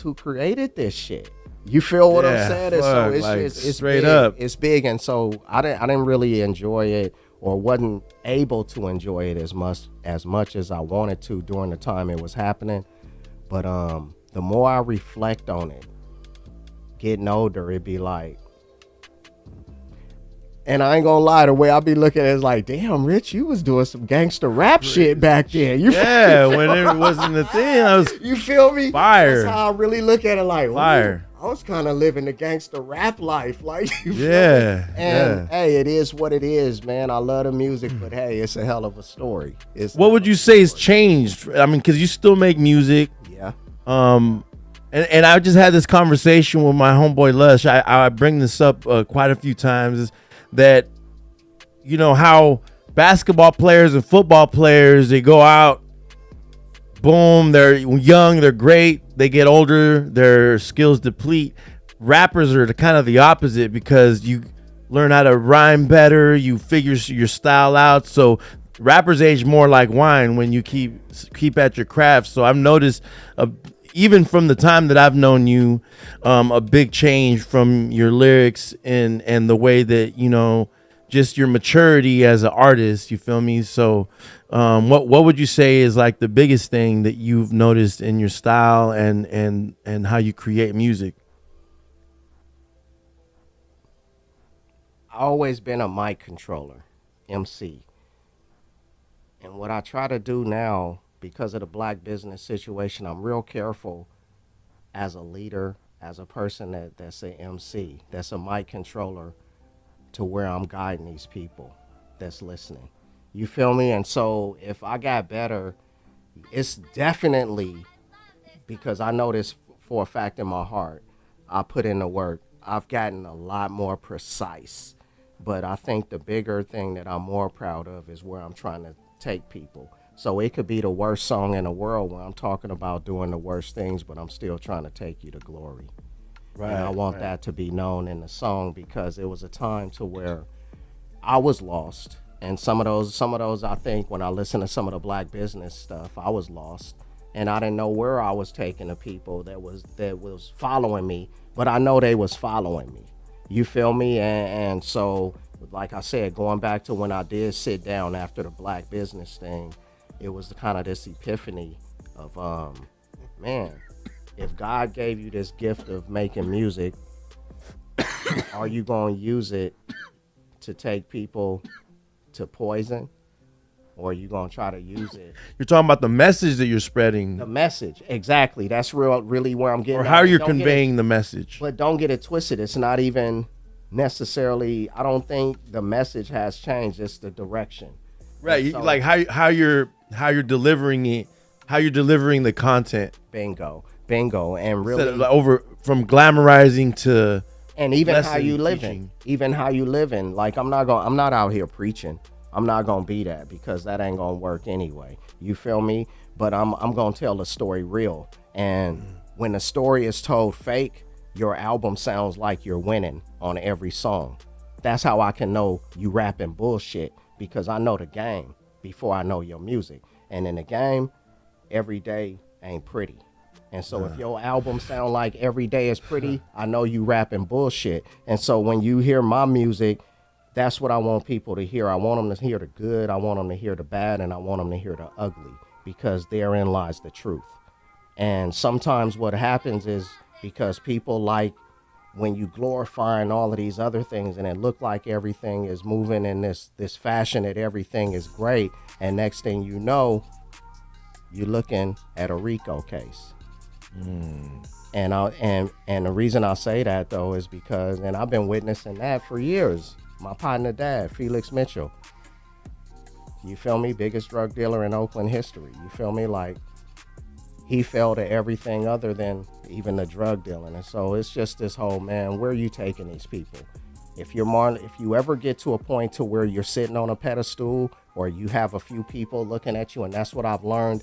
who created this shit. You feel what I'm saying? Fuck, so it's straight big. up. It's big. And so I didn't really enjoy it, or wasn't able to enjoy it as much as I wanted to during the time it was happening. But the more I reflect on it, getting older, it'd be like, and I ain't gonna lie, the way I be looking at it is like, damn, Rich, you was doing some gangster rap shit back then. When it wasn't the thing, you feel me? Fire. That's how I really look at it, like, fire. I was kind of living the gangster rap life, like, you feel me? And hey, it is what it is, man. I love the music, but hey, it's a hell of a story. What would you say has changed? I mean, because you still make music. Yeah. And I just had this conversation with my homeboy Lush. I bring this up quite a few times. Is that, how basketball players and football players, they go out, boom, they're young, they're great. They get older, their skills deplete. Rappers are kind of the opposite because you learn how to rhyme better, you figure your style out. So rappers age more like wine when you keep at your craft. So I've noticed, even from the time that I've known you, a big change from your lyrics and the way that, you know, just your maturity as an artist. You feel me? So what would you say is like the biggest thing that you've noticed in your style and how you create music? I always been a mic controller, MC. And what I try to do now, because of the black business situation, I'm real careful as a leader, as a person that's an MC, that's a mic controller, to where I'm guiding these people that's listening. You feel me? And so if I got better, it's definitely because I know this for a fact in my heart. I put in the work. I've gotten a lot more precise. But I think the bigger thing that I'm more proud of is where I'm trying to take people. So it could be the worst song in the world where I'm talking about doing the worst things, but I'm still trying to take you to glory. Right. And I want that to be known in the song because it was a time to where I was lost. And some of those I think when I listen to some of the black business stuff, I was lost. And I didn't know where I was taking the people that was following me, but I know they was following me. You feel me? And so, like I said, going back to when I did sit down after the black business thing, it was kind of this epiphany of, man, if God gave you this gift of making music, are you going to use it to take people to poison? Or are you going to try to use it? You're talking about the message that you're spreading. The message, exactly. That's really where I'm getting or how you're conveying the message. But don't get it twisted. It's not even necessarily, I don't think the message has changed. It's the direction. Right. So, like how you're delivering it, how you're delivering the content. Bingo. And really over from glamorizing to and even how you living. Even how you living. Like I'm not out here preaching. I'm not gonna be that because that ain't gonna work anyway. You feel me? But I'm gonna tell the story real. And when the story is told fake, your album sounds like you're winning on every song. That's how I can know you rapping bullshit because I know the game before I know your music. And in the game, every day ain't pretty. And so if your album sound like every day is pretty, I know you rapping bullshit. And so when you hear my music, that's what I want people to hear. I want them to hear the good, I want them to hear the bad, and I want them to hear the ugly because therein lies the truth. And sometimes what happens is because people like when you glorifying all of these other things and it look like everything is moving in this fashion that everything is great, and next thing you know, you're looking at a RICO case. And the reason I say that though is because, and I've been witnessing that for years. My partner dad, Felix Mitchell, you feel me? Biggest drug dealer in Oakland history. You feel me? Like he fell to everything other than even the drug dealing. And so it's just this whole, man, where are you taking these people? If you ever get to a point to where you're sitting on a pedestal or you have a few people looking at you, and that's what I've learned,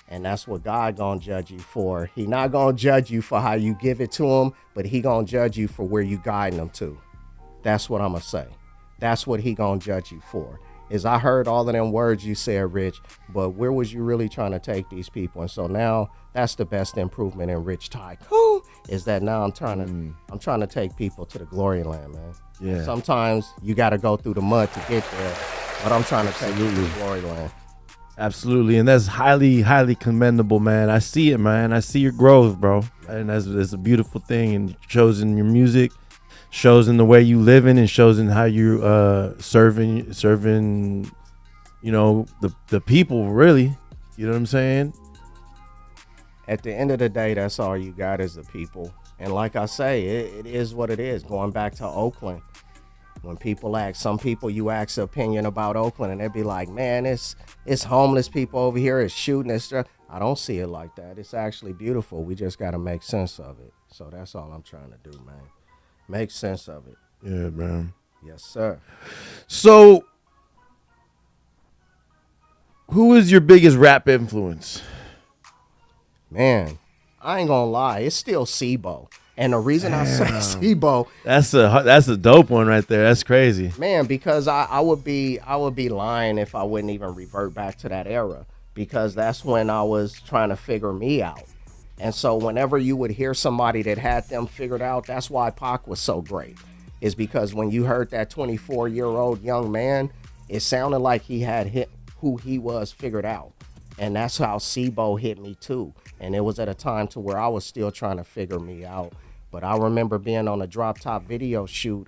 and that's what God gonna judge you for. He not gonna judge you for how you give it to him, but he gonna judge you for where you guiding them to. That's what I'm gonna say. That's what he gonna judge you for. Is I heard all of them words you said, Rich, but where was you really trying to take these people? And so now that's the best improvement in Rich Tycoon is that now I'm trying to take people to the glory land, man. Yeah. And sometimes you got to go through the mud to get there, but I'm trying to take you to the glory land. Absolutely, and that's highly, highly commendable, man. I see it, man. I see your growth, bro, and that's a beautiful thing. And it shows in your music, shows in the way you living, and shows in how you serving, you know, the people. Really, you know what I'm saying? At the end of the day, that's all you got is the people. And like I say, it is what it is. Going back to Oakland, when people some people you ask their opinion about Oakland, and they'd be like, man, it's homeless people over here, it's shooting, it's I don't see it like that. It's actually beautiful. We just got to make sense of it. So that's all I'm trying to do, man. Make sense of it. Yeah, man. Yes, sir. So, who is your biggest rap influence? Man, I ain't gonna lie, it's still SIBO. And the reason I say SIBO, That's a dope one right there. That's crazy. man, because I would be lying if I wouldn't even revert back to that era, because that's when I was trying to figure me out. And so whenever you would hear somebody that had them figured out, that's why Pac was so great. Is because when you heard that 24-year-old young man, it sounded like he had hit who he was figured out. And that's how SIBO hit me too. And it was at a time to where I was still trying to figure me out. But I remember being on a drop top video shoot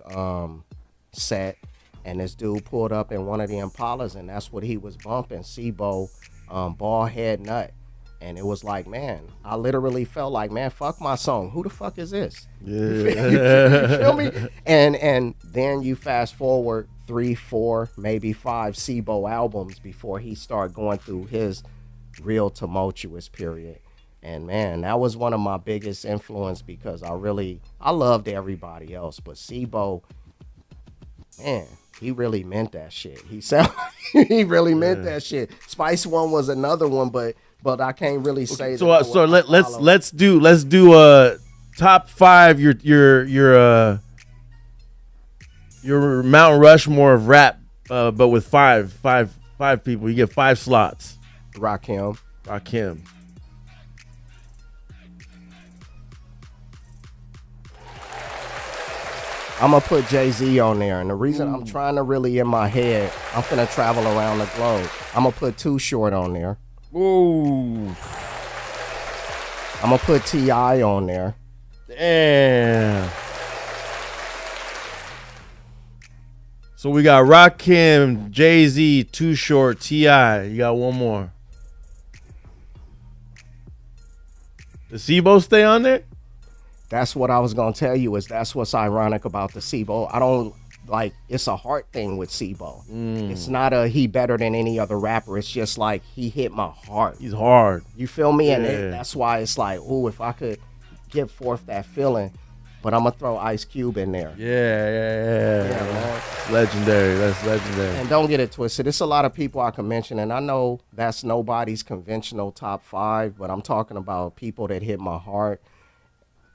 set, and this dude pulled up in one of the Impalas, and that's what he was bumping, SIBO, Ball Head Nut. And it was like, man, I literally felt like, man, fuck my song. Who the fuck is this? Yeah. You feel me? And then you fast forward 3, 4, maybe 5 SIBO albums before he started going through his real tumultuous period. And man, that was one of my biggest influence, because I loved everybody else, but SIBO, man, he really meant that shit. He really meant that shit. Spice One was another one, but I can't really say. So let's do top 5 your Mount Rushmore of rap, but with five people. You get 5 slots. Rakim. I'm going to put Jay-Z on there. And the reason I'm trying to really in my head, I'm finna travel around the globe. I'm going to put Too Short on there. Ooh. I'm going to put T.I. on there. Damn. So we got Rakim, Jay-Z, Too Short, T.I. You got one more. Does SIBO stay on there? That's what I was going to tell you, is that's what's ironic about the SIBO. I don't, like, it's a heart thing with SIBO. It's not a he better than any other rapper. It's just like he hit my heart. He's hard. You feel me? Yeah. And that's why it's like, ooh, if I could give forth that feeling. But I'm going to throw Ice Cube in there. Yeah, man. Legendary. That's legendary. And don't get it twisted. It's a lot of people I can mention, and I know that's nobody's conventional top 5, but I'm talking about people that hit my heart.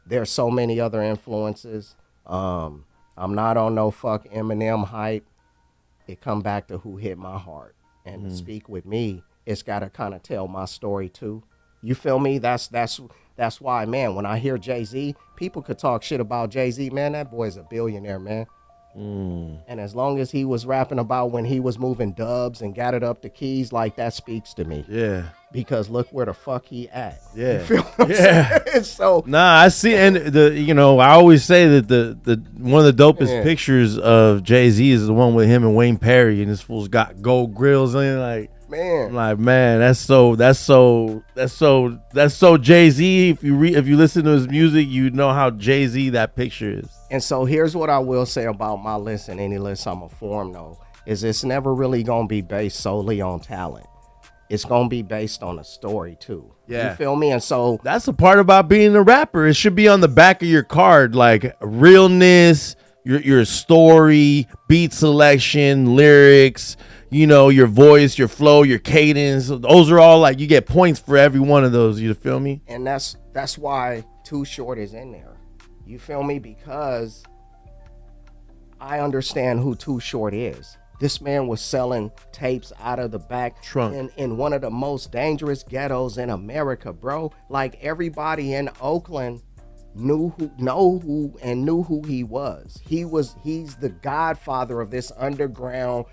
There's so many other influences. I'm not on no fuck Eminem hype. It come back to who hit my heart. And to speak with me, it's got to kind of tell my story too. You feel me? That's why, man, when I hear Jay-Z, people could talk shit about Jay-Z. Man, that boy's a billionaire, man. And as long as he was rapping about when he was moving dubs and got it up the keys, like, that speaks to me. Yeah. Because look where the fuck he at. Yeah. You feel what I'm saying? So nah, I see, and I always say that the one of the dopest pictures of Jay-Z is the one with him and Wayne Perry, and this fool's got gold grills in, like, man. I'm like, man, that's so Jay-Z. If you listen to his music, you know how Jay-Z that picture is. And so here's what I will say about my list, and any list I'm a form though, is it's never really gonna be based solely on talent. It's gonna be based on a story too. Yeah. You feel me? And so That's the part about being a rapper. It should be on the back of your card, like realness, your story, beat selection, lyrics, your voice, your flow, your cadence. Those are all, like, you get points for every one of those. You feel me? and that's why Too Short is in there. You feel me? Because I understand who Too Short is. This man was selling tapes out of the back trunk in one of the most dangerous ghettos in America, bro. Like, everybody in Oakland knew who he was. He's the godfather of this underground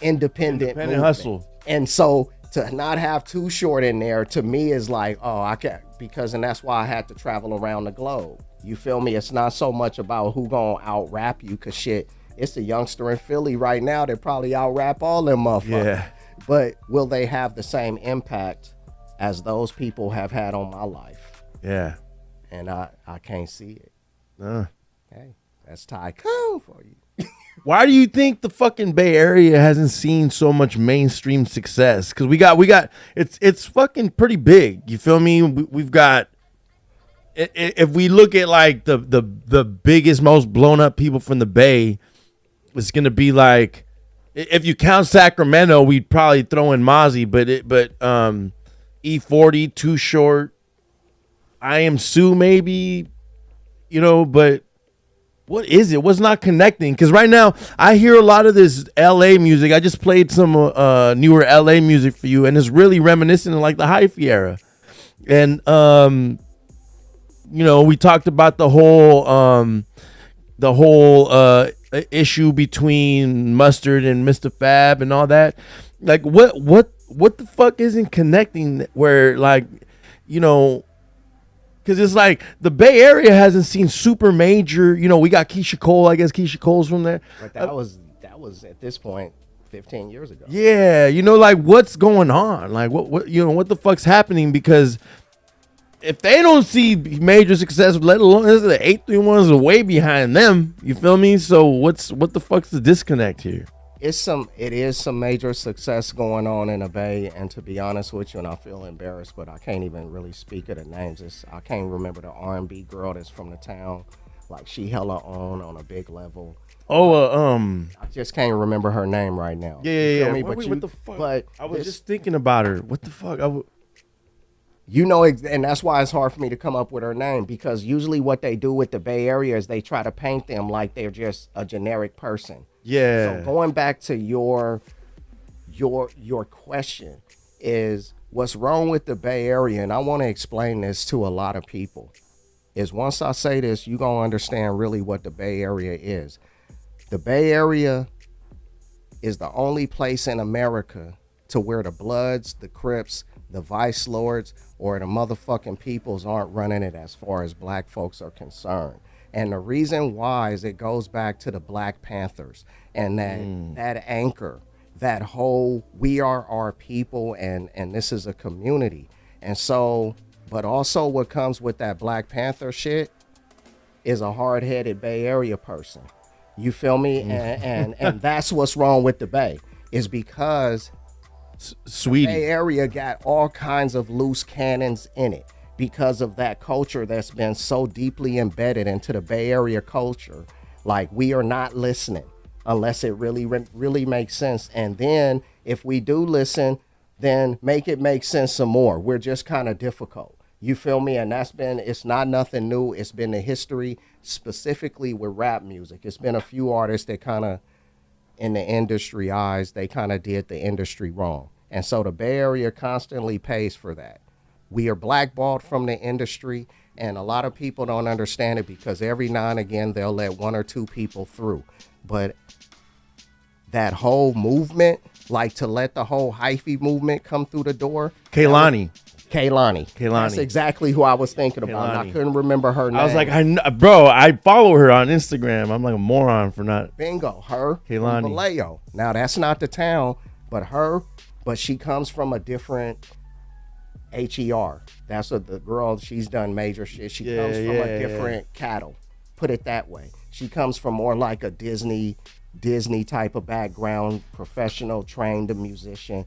independent hustle. And so to not have Too Short in there, to me, is like, oh, I can't, and that's why I had to travel around the globe. You feel me? It's not so much about who gonna out rap you, cause shit, it's a youngster in Philly right now that probably out rap all them motherfuckers. Yeah. But will they have the same impact as those people have had on my life? Yeah. And I can't see it. Hey, that's Tycoon for you. Why do you think the fucking Bay Area hasn't seen so much mainstream success? Because we got it's fucking pretty big. You feel me? We've got, if we look at like the biggest, most blown up people from the Bay, it's gonna be like, if you count Sacramento, we'd probably throw in Mozzie, but E40, Too Short, I Am Sue maybe, but what is it? What's not connecting? Because right now I hear a lot of this LA music. I just played some newer LA music for you, and it's really reminiscent of like the Hyphy era. And we talked about the whole issue between Mustard and Mr. Fab and all that. Like what the fuck isn't connecting where like, because it's like the Bay Area hasn't seen super major, we got Keisha Cole. I guess Keisha Cole's from there. But that was at this point 15 years ago. Yeah, like what's going on? Like what what the fuck's happening? Because if they don't see major success, let alone the 831s are way behind them. You feel me? So what the fuck's the disconnect here? It is some major success going on in the Bay, and to be honest with you, and I feel embarrassed, but I can't even really speak of the names. I can't remember the R&B girl that's from the town. Like she hella on a big level. I just can't remember her name right now. Yeah. Me? What the fuck? But I was just thinking about her. What the fuck? And that's why it's hard for me to come up with her name, because usually what they do with the Bay Area is they try to paint them like they're just a generic person. Yeah. So going back to your question is what's wrong with the Bay Area, and I want to explain this to a lot of people, is once I say this, you're going to understand really what the Bay Area is. The Bay Area is the only place in America to where the Bloods, the Crips, the Vice Lords, or the motherfucking Peoples aren't running it as far as black folks are concerned. And the reason why is it goes back to the Black Panthers and that anchor, that whole we are our people and this is a community. And so, but also what comes with that Black Panther shit is a hard-headed Bay Area person. You feel me? And that's what's wrong with the Bay, is because Sweetie. The Bay Area got all kinds of loose cannons in it because of that culture that's been so deeply embedded into the Bay Area culture. Like, we are not listening unless it really makes sense. And then if we do listen, then make it make sense some more. We're just kind of difficult. You feel me? And it's not nothing new. It's been the history specifically with rap music. It's been a few artists that kind of, in the industry eyes, they kind of did the industry wrong. And so the Bay Area constantly pays for that. We are blackballed from the industry, and a lot of people don't understand it because every now and again they'll let one or two people through. But that whole movement, like to let the whole hyphy movement come through the door. Kaylani. That's exactly who I was thinking about. And I couldn't remember her name. I was like, I follow her on Instagram. I'm like a moron for not. Bingo, her. Kaylani. From Vallejo. Now that's not the town, but she comes from a different HER. That's what the girl, she's done major shit. She comes from a different cattle. Put it that way. She comes from more like a Disney type of background, professional, trained musician.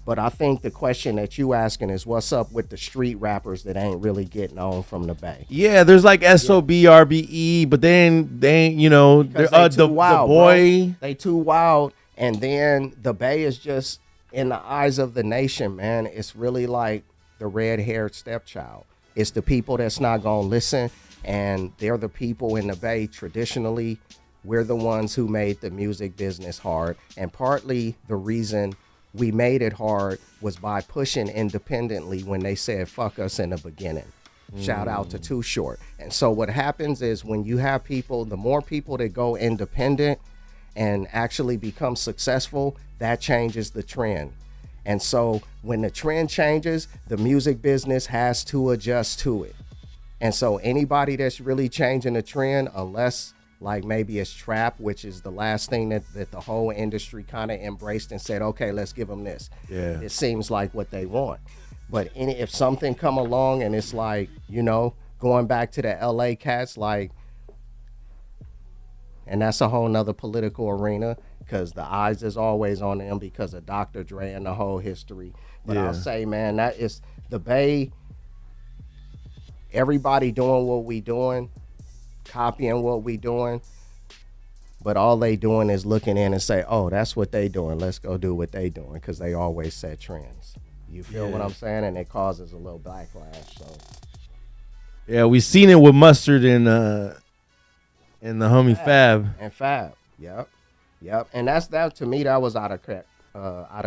But I think the question that you asking is what's up with the street rappers that ain't really getting on from the Bay? Yeah, there's like SOBRBE, but then they, they're too wild, the boy. Bro. They too wild. And then the Bay is just, in the eyes of the nation, man, it's really like the red-haired stepchild. It's the people that's not gonna listen, and they're the people in the Bay. Traditionally, we're the ones who made the music business hard, and partly the reason we made it hard was by pushing independently when they said fuck us in the beginning. Shout out to Too Short. And so what happens is when you have people, the more people that go independent and actually become successful, that changes the trend. And so when the trend changes, the music business has to adjust to it. And so anybody that's really changing the trend, unless like maybe it's trap, which is the last thing that the whole industry kind of embraced and said, okay, let's give them this. Yeah. It seems like what they want. But if something come along and it's like, going back to the LA cats, like, and that's a whole nother political arena because the eyes is always on them because of Dr. Dre and the whole history. But I'll say, man, that is the Bay. Everybody doing what we doing, copying what we doing, but all they doing is looking in and say, oh, that's what they doing. Let's go do what they doing because they always set trends. You feel what I'm saying? And it causes a little backlash. So Yeah, we seen it with Mustard and the homie Fab. And Fab. Yep. And that to me, that was out of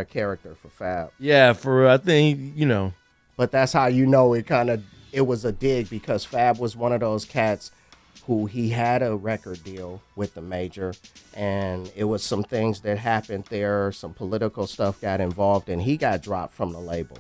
character for Fab. Yeah, for I think, you know. But that's how you know it was a dig, because Fab was one of those cats who he had a record deal with the major, and it was some things that happened there, some political stuff got involved, and he got dropped from the label.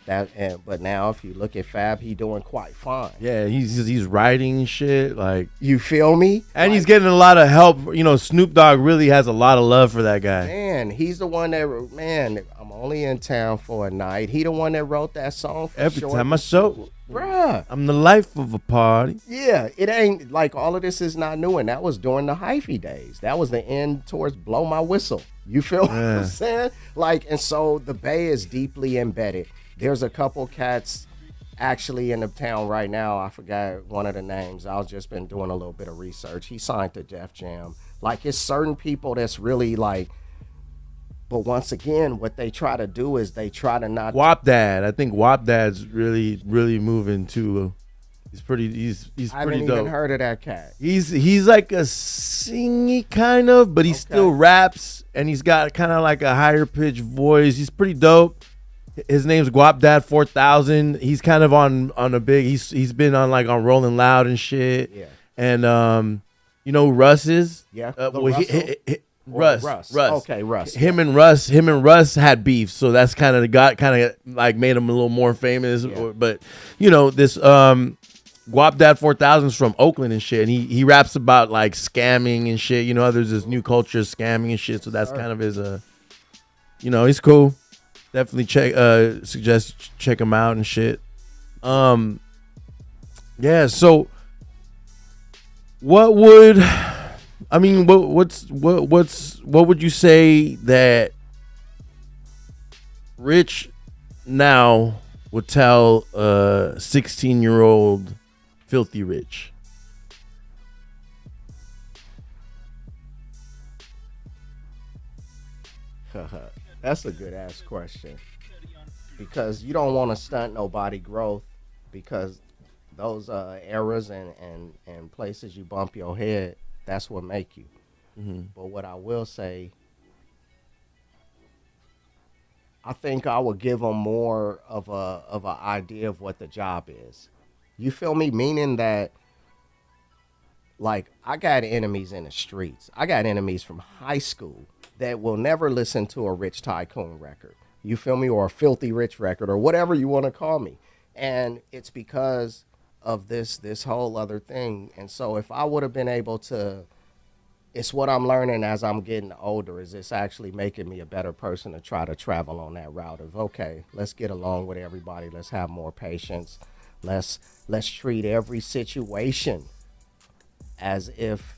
But now if you look at Fab, he doing quite fine. Yeah, he's writing shit, like, you feel me? and he's getting a lot of help. You know, Snoop Dogg really has a lot of love for that guy. Man, he's the one that, man, I'm only in town for a night. He the one that wrote that song for Every Short. time I show, Bruh. I'm the life of a party. Yeah, it ain't like all of this is not new, and that was during the Hyphy days. That was the end towards Blow My Whistle. You feel what I'm saying? Like, and so the Bay is deeply embedded. There's a couple cats actually in the town right now. I forgot one of the names. I've just been doing a little bit of research. He signed to Def Jam. Like, it's certain people that's really like, but once again, what they try to do is they try to not. Wop Dad. I think Wop Dad's really moving too. He's pretty I haven't dope. even heard of that cat. He's like a singy kind of, but he still raps, and he's got kind of like a higher pitched voice. He's pretty dope. His name's Guap Dad 4000. He's kind of on a big. He's been on like on Rolling Loud and shit. Yeah. And you know who Russ is? Yeah. Russ. Okay, Russ. Him and Russ had beef, so that's kind of like made him a little more famous. Yeah. But you know, this Guap Dad 4000 is from Oakland and shit, and he raps about like scamming and shit. You know, there's this new culture of scamming and shit, so that's kind of his you know, he's cool. Definitely suggest check him out and shit. Yeah, so what would you say that Rich now would tell a 16-year-old Filthy Rich? That's a good ass question, because you don't want to stunt nobody growth, because those eras and places you bump your head, that's what make you. Mm-hmm. But what I will say, I think I would give them more of an idea of what the job is. You feel me? Meaning that, like, I got enemies in the streets. I got enemies from high school that will never listen to a Rich Tycoon record. You feel me? Or a Filthy Rich record, or whatever you want to call me. And it's because of this whole other thing. And so if I would have been able to, it's what I'm learning as I'm getting older, is it's actually making me a better person to try to travel on that route of, okay, let's get along with everybody. Let's have more patience. Let's treat every situation as if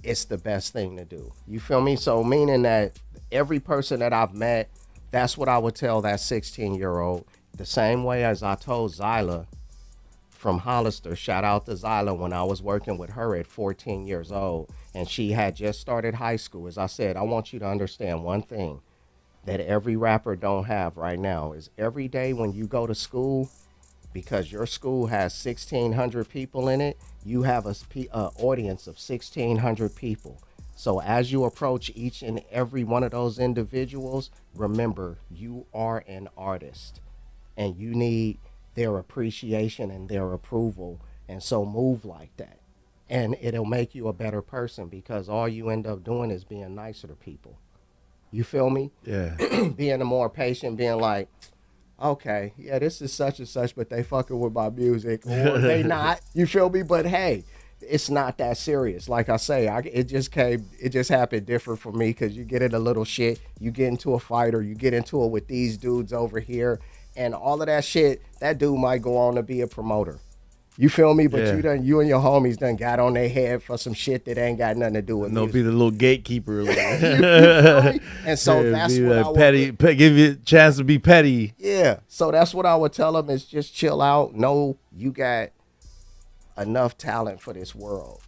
it's the best thing to do. You feel me? So meaning that every person that I've met, that's what I would tell that 16-year-old. The same way as I told Zyla from Hollister, shout out to Zyla, when I was working with her at 14 years old, and she had just started high school. As I said, I want you to understand one thing that every rapper don't have right now is every day when you go to school, because your school has 1,600 people in it, you have a audience of 1,600 people. So as you approach each and every one of those individuals, remember, you are an artist, and you need their appreciation and their approval. And so move like that. And it'll make you a better person, because all you end up doing is being nicer to people. You feel me? Yeah. Being a more patient, being like, okay, yeah, this is such and such, but they fucking with my music, or they not. You feel me? But hey, it's not that serious. Like I say, it just happened different for me, because you get in a little shit, you get into a fight, or you get into it with these dudes over here, and all of that shit, that dude might go on to be a promoter. You feel me? But you and your homies done got on their head for some shit that ain't got nothing to do with And they'll music. be the little gatekeeper. You feel me? And so that's what I would petty, give you a chance to be petty. Yeah. So that's what I would tell them, is just chill out. Know you got enough talent for this world,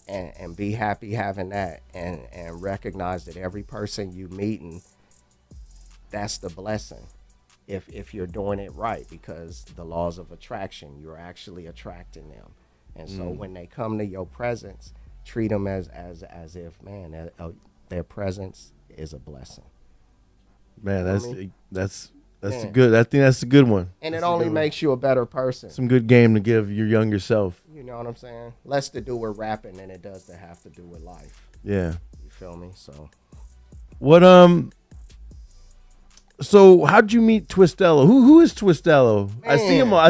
and be happy having that, and recognize that every person you meeting, that's the blessing. if you're doing it right, because the laws of attraction, you're actually attracting them. And so when they come to your presence, treat them as if, man, their presence is a blessing. Man, that's Man. good. I think that's a good one. And That's it a only good one. makes you a better person. Some good game to give your younger self. You know what I'm saying? Less to do with rapping than it does to have to do with life. Yeah. You feel me? So What So how'd you meet Twistello? Who is Twistello? I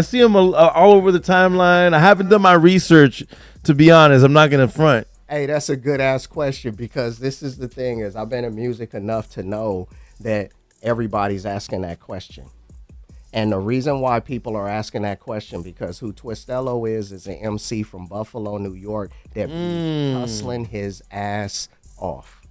see him all over the timeline. I haven't done my research, to be honest. I'm not gonna front. hey, that's a good ass question, because this is the thing is I've been in music enough to know that everybody's asking that question. And the reason why people are asking that question, because who Twistello is an MC from Buffalo, New York, that be hustling his ass off.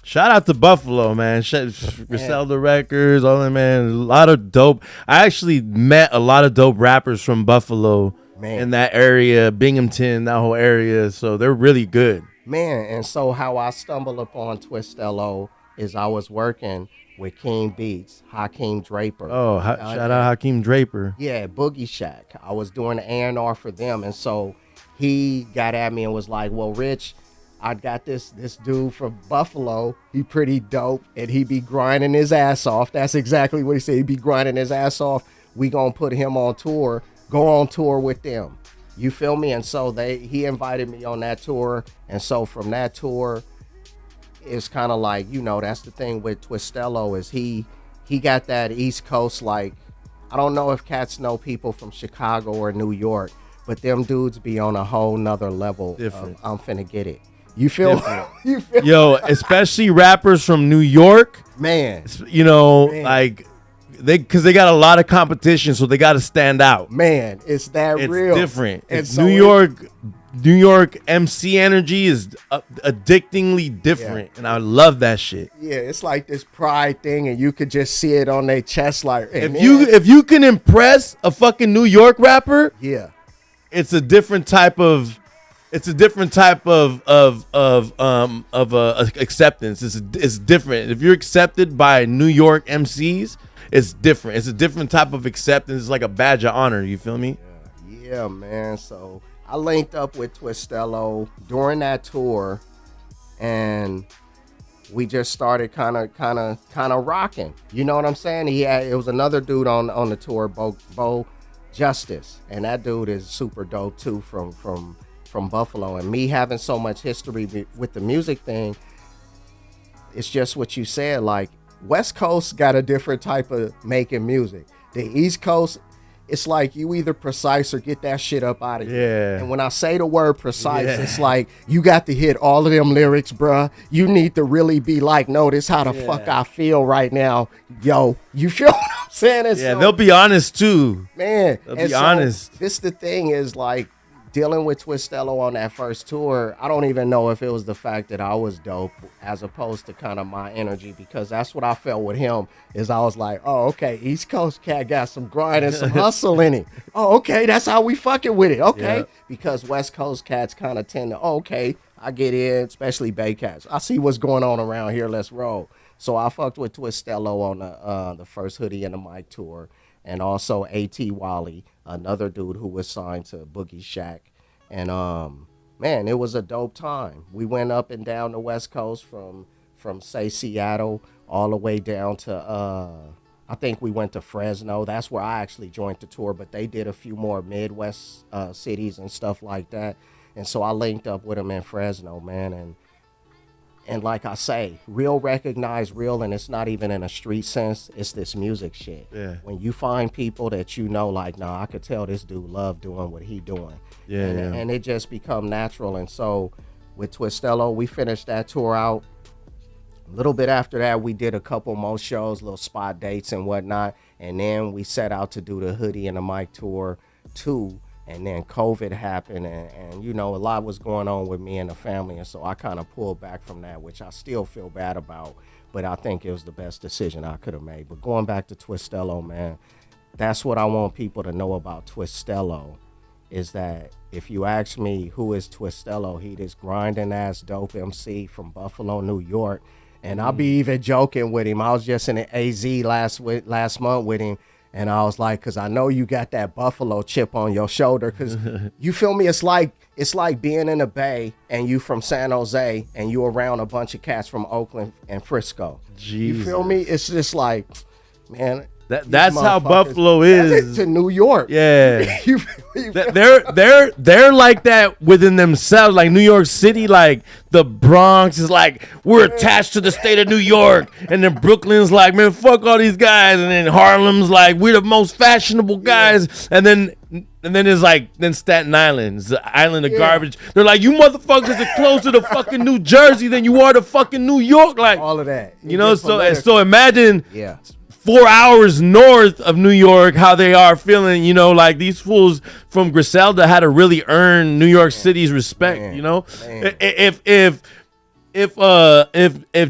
Shout out to Buffalo, man. Griselda Records, all that, man. A lot of dope. I actually met a lot of dope rappers from Buffalo, Man. in that area, Binghamton, that whole area. So they're really good. Man, and so how I stumbled upon Twistello is I was working with King Beats, Hakeem Draper. Oh, shout out Hakeem Draper. Yeah, Boogie Shack. I was doing the A&R for them, and so he got at me and was like, well, Rich, I got this dude from Buffalo. He pretty dope, and he be grinding his ass off. That's exactly what he said. He be grinding his ass off. We gonna put him on tour, go on tour with them. You feel me? And so he invited me on that tour, and so from that tour, it's kind of like, you know, that's the thing with Twistello is he got that East Coast, like, I don't know if cats know people from Chicago or New York, but them dudes be on a whole nother level. Different. I'm finna get it. You feel? You feel? Yo, especially rappers from New York, Man, you know, Man. like because they got a lot of competition, so they got to stand out. man, it's that It's real. different. And It's so New York MC energy is addictingly different, and I love that shit. Yeah, it's like this pride thing, and you could just see it on their chest, like, hey, man. If you can impress a fucking New York rapper, Yeah, it's a different type of acceptance. It's different. If you're accepted by New York MCs, it's different. It's a different type of acceptance. It's like a badge of honor. You feel me? yeah, man. So I linked up with Twistello during that tour, and we just started kind of rocking. You know what I'm saying? It was another dude on the tour, Bo Justice, and that dude is super dope too from Buffalo. And me having so much history with the music thing, it's just what you said. Like, West Coast got a different type of making music. The East Coast, it's like you either precise or get that shit up out of here. Yeah. And when I say the word precise, Yeah. it's like you got to hit all of them lyrics, bruh. You need to really be like, no, this how the fuck I feel right now. Yo, you feel what I'm saying? And Yeah, so, they'll be honest too. man, They'll and be so honest. This the thing is, like, dealing with Twistello on that first tour, I don't even know if it was the fact that I was dope as opposed to kind of my energy, because that's what I felt with him is I was like, oh, okay, East Coast cat got some grind and some hustle in it. Oh, okay, that's how we fucking with it. Okay. Yeah. Because West Coast cats kind of tend to, oh, okay, I get in, especially Bay cats. I see what's going on around here. Let's roll. So I fucked with Twistello on the first Hoodie and the Mic tour, and also A.T. Wally, another dude who was signed to Boogie Shack. And man, it was a dope time. We went up and down the West Coast from say Seattle all the way down to I think we went to Fresno. That's where I actually joined the tour, but they did a few more Midwest cities and stuff like that. And so I linked up with them in Fresno, man. And like I say, real recognize real, and it's not even in a street sense. It's this music shit. Yeah. When you find people that you know, like, nah, I could tell this dude love doing what he doing. Yeah, And it just become natural. And so with Twistello, we finished that tour out. A little bit after that, we did a couple more shows, little spot dates and whatnot. And then we set out to do the Hoodie and the Mic tour too. And then COVID happened, and you know, a lot was going on with me and the family, and so I kind of pulled back from that, which I still feel bad about, but I think it was the best decision I could have made. But going back to Twistello, man, that's what I want people to know about Twistello, is that if you ask me who is Twistello, he this grinding ass dope MC from Buffalo, New York, And I'll be even joking with him. I was just in an AZ last month with him. And I was like, because I know you got that buffalo chip on your shoulder. Because you feel me? It's like being in the Bay and you from San Jose and you around a bunch of cats from Oakland and Frisco. Jesus. You feel me? It's just like, man. That's how Buffalo is to New York. Yeah, they're like that within themselves. Like New York City, like the Bronx is like we're attached to the state of New York, and then Brooklyn's like, man, fuck all these guys, and then Harlem's like we're the most fashionable guys, and then it's like then Staten Island's the island of garbage. They're like, you motherfuckers are closer to fucking New Jersey than you are to fucking New York. Like all of that, you know. So imagine. Yeah. 4 hours north of New York, how they are feeling, you know, like these fools from Griselda had to really earn New York City's respect, you know. If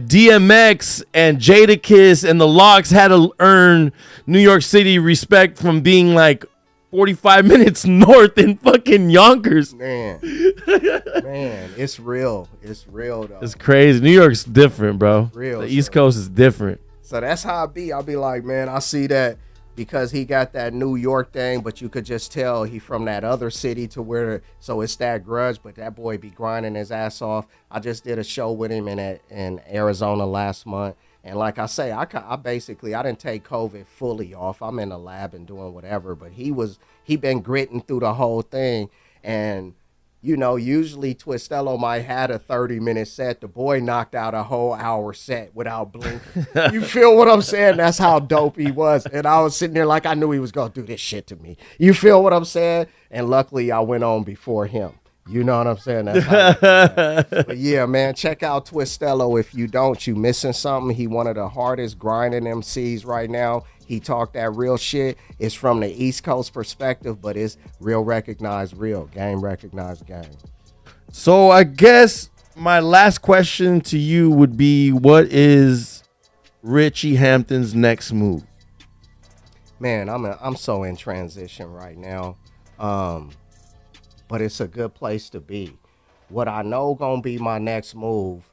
DMX and Jadakiss and the Lox had to earn New York City respect from being like 45 minutes north in fucking Yonkers. Man, it's real. It's real though. It's crazy. New York's different, bro. Real. The East Coast is different. So that's how I be. I'll be like, man, I see that because he got that New York thing, but you could just tell he from that other city to where, so it's that grudge, but that boy be grinding his ass off. I just did a show with him in Arizona last month. And like I say, I didn't take COVID fully off. I'm in the lab and doing whatever, but he been gritting through the whole thing. And you know, usually Twistello might had a 30-minute set. The boy knocked out a whole hour set without blinking. You feel what I'm saying? That's how dope he was. And I was sitting there like I knew he was going to do this shit to me. You feel what I'm saying? And luckily I went on before him. You know what I'm saying? That's how but yeah, man, check out Twistello. If you don't, you missing something. He one of the hardest grinding MCs right now. He talked that real shit. It's from the East Coast perspective, but it's real recognized real. Game recognized game. So I guess my last question to you would be, what is Richie Hampton's next move? Man, I'm so in transition right now. But it's a good place to be. What I know gonna be my next move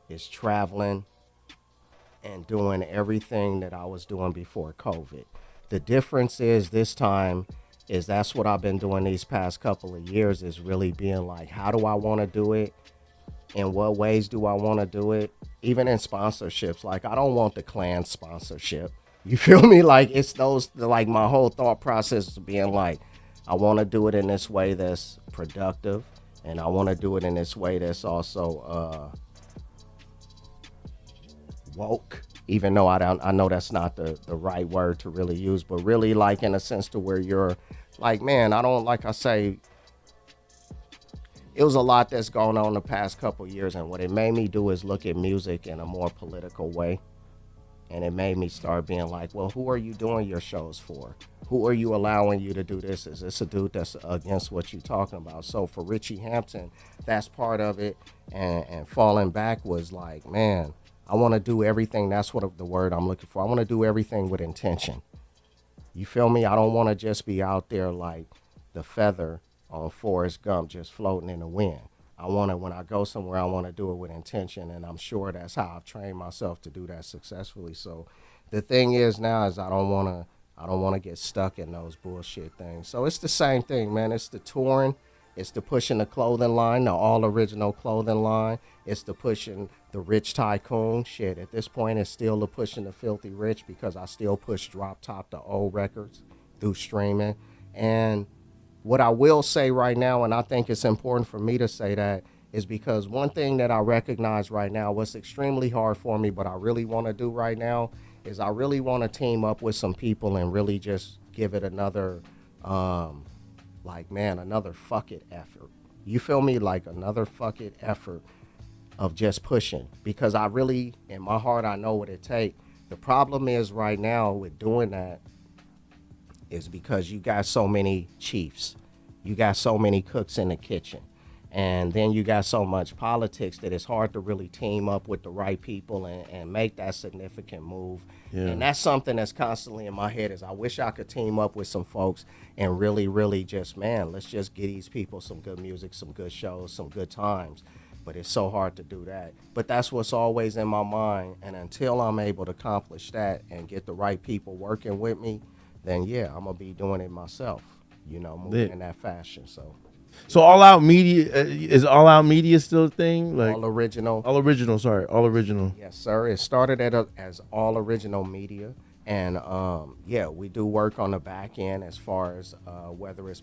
is traveling and doing everything that I was doing before COVID. The difference is this time is that's what I've been doing these past couple of years, is really being like, how do I want to do it? In what ways do I want to do it? Even in sponsorships, like I don't want the clan sponsorship. You feel me? Like it's those, like my whole thought process is being like, I want to do it in this way that's productive, and I want to do it in this way that's also woke, even though I know that's not the right word to really use, but really like in a sense to where you're like, man, I don't, like I say, it was a lot that's going on the past couple of years, and what it made me do is look at music in a more political way. And it made me start being like, well, who are you doing your shows for? Who are you allowing you to do this? Is this a dude that's against what you're talking about? So for Richie Hampton, that's part of it. And falling back was like, man, I want to do everything. That's what the word I'm looking for. I want to do everything with intention. You feel me? I don't want to just be out there like the feather on Forrest Gump just floating in the wind. I want to, when I go somewhere, I want to do it with intention, and I'm sure that's how I've trained myself to do that successfully. So the thing is now is I don't want to get stuck in those bullshit things. So it's the same thing, man. It's the touring, it's the pushing the clothing line, the all original clothing line. It's the pushing the Rich Tycoon. Shit, at this point, it's still the pushing the Filthy Rich, because I still push drop top the old records through streaming. And what I will say right now, and I think it's important for me to say that, is because one thing that I recognize right now, what's extremely hard for me, but I really want to do right now, is I really want to team up with some people and really just give it another, another fuck it effort. You feel me? Like another fuck it effort of just pushing. Because I really, in my heart, I know what it takes. The problem is right now with doing that, is because you got so many chiefs. You got so many cooks in the kitchen. And then you got so much politics that it's hard to really team up with the right people and make that significant move. Yeah. And that's something that's constantly in my head, is I wish I could team up with some folks and really, really just, man, let's just get these people some good music, some good shows, some good times. but it's so hard to do that. But that's what's always in my mind, and until I'm able to accomplish that and get the right people working with me, then yeah, I'm gonna be doing it myself, moving in that fashion. So All Out Media, is All Out Media still a thing? Like All original. All original. Yes, sir. It started as All Original Media. And we do work on the back end as far as whether it's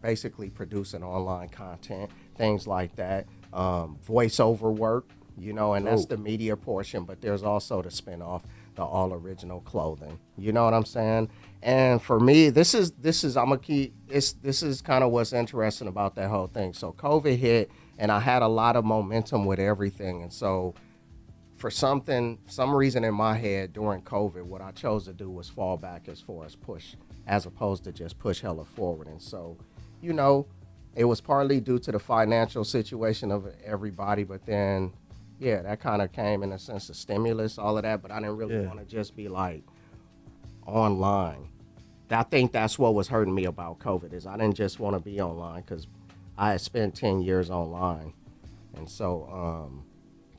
basically producing online content, things like that, voiceover work, and that's the media portion. But there's also the spinoff, the All Original Clothing. You know what I'm saying? And for me, this is kind of what's interesting about that whole thing. So COVID hit, and I had a lot of momentum with everything, and so. For some reason in my head during COVID, what I chose to do was fall back as far as push, as opposed to just push hella forward. And so, it was partly due to the financial situation of everybody, but then, that kind of came in a sense of stimulus, all of that. But I didn't really want to just be like online. I think that's what was hurting me about COVID is I didn't just want to be online because I had spent 10 years online. And so,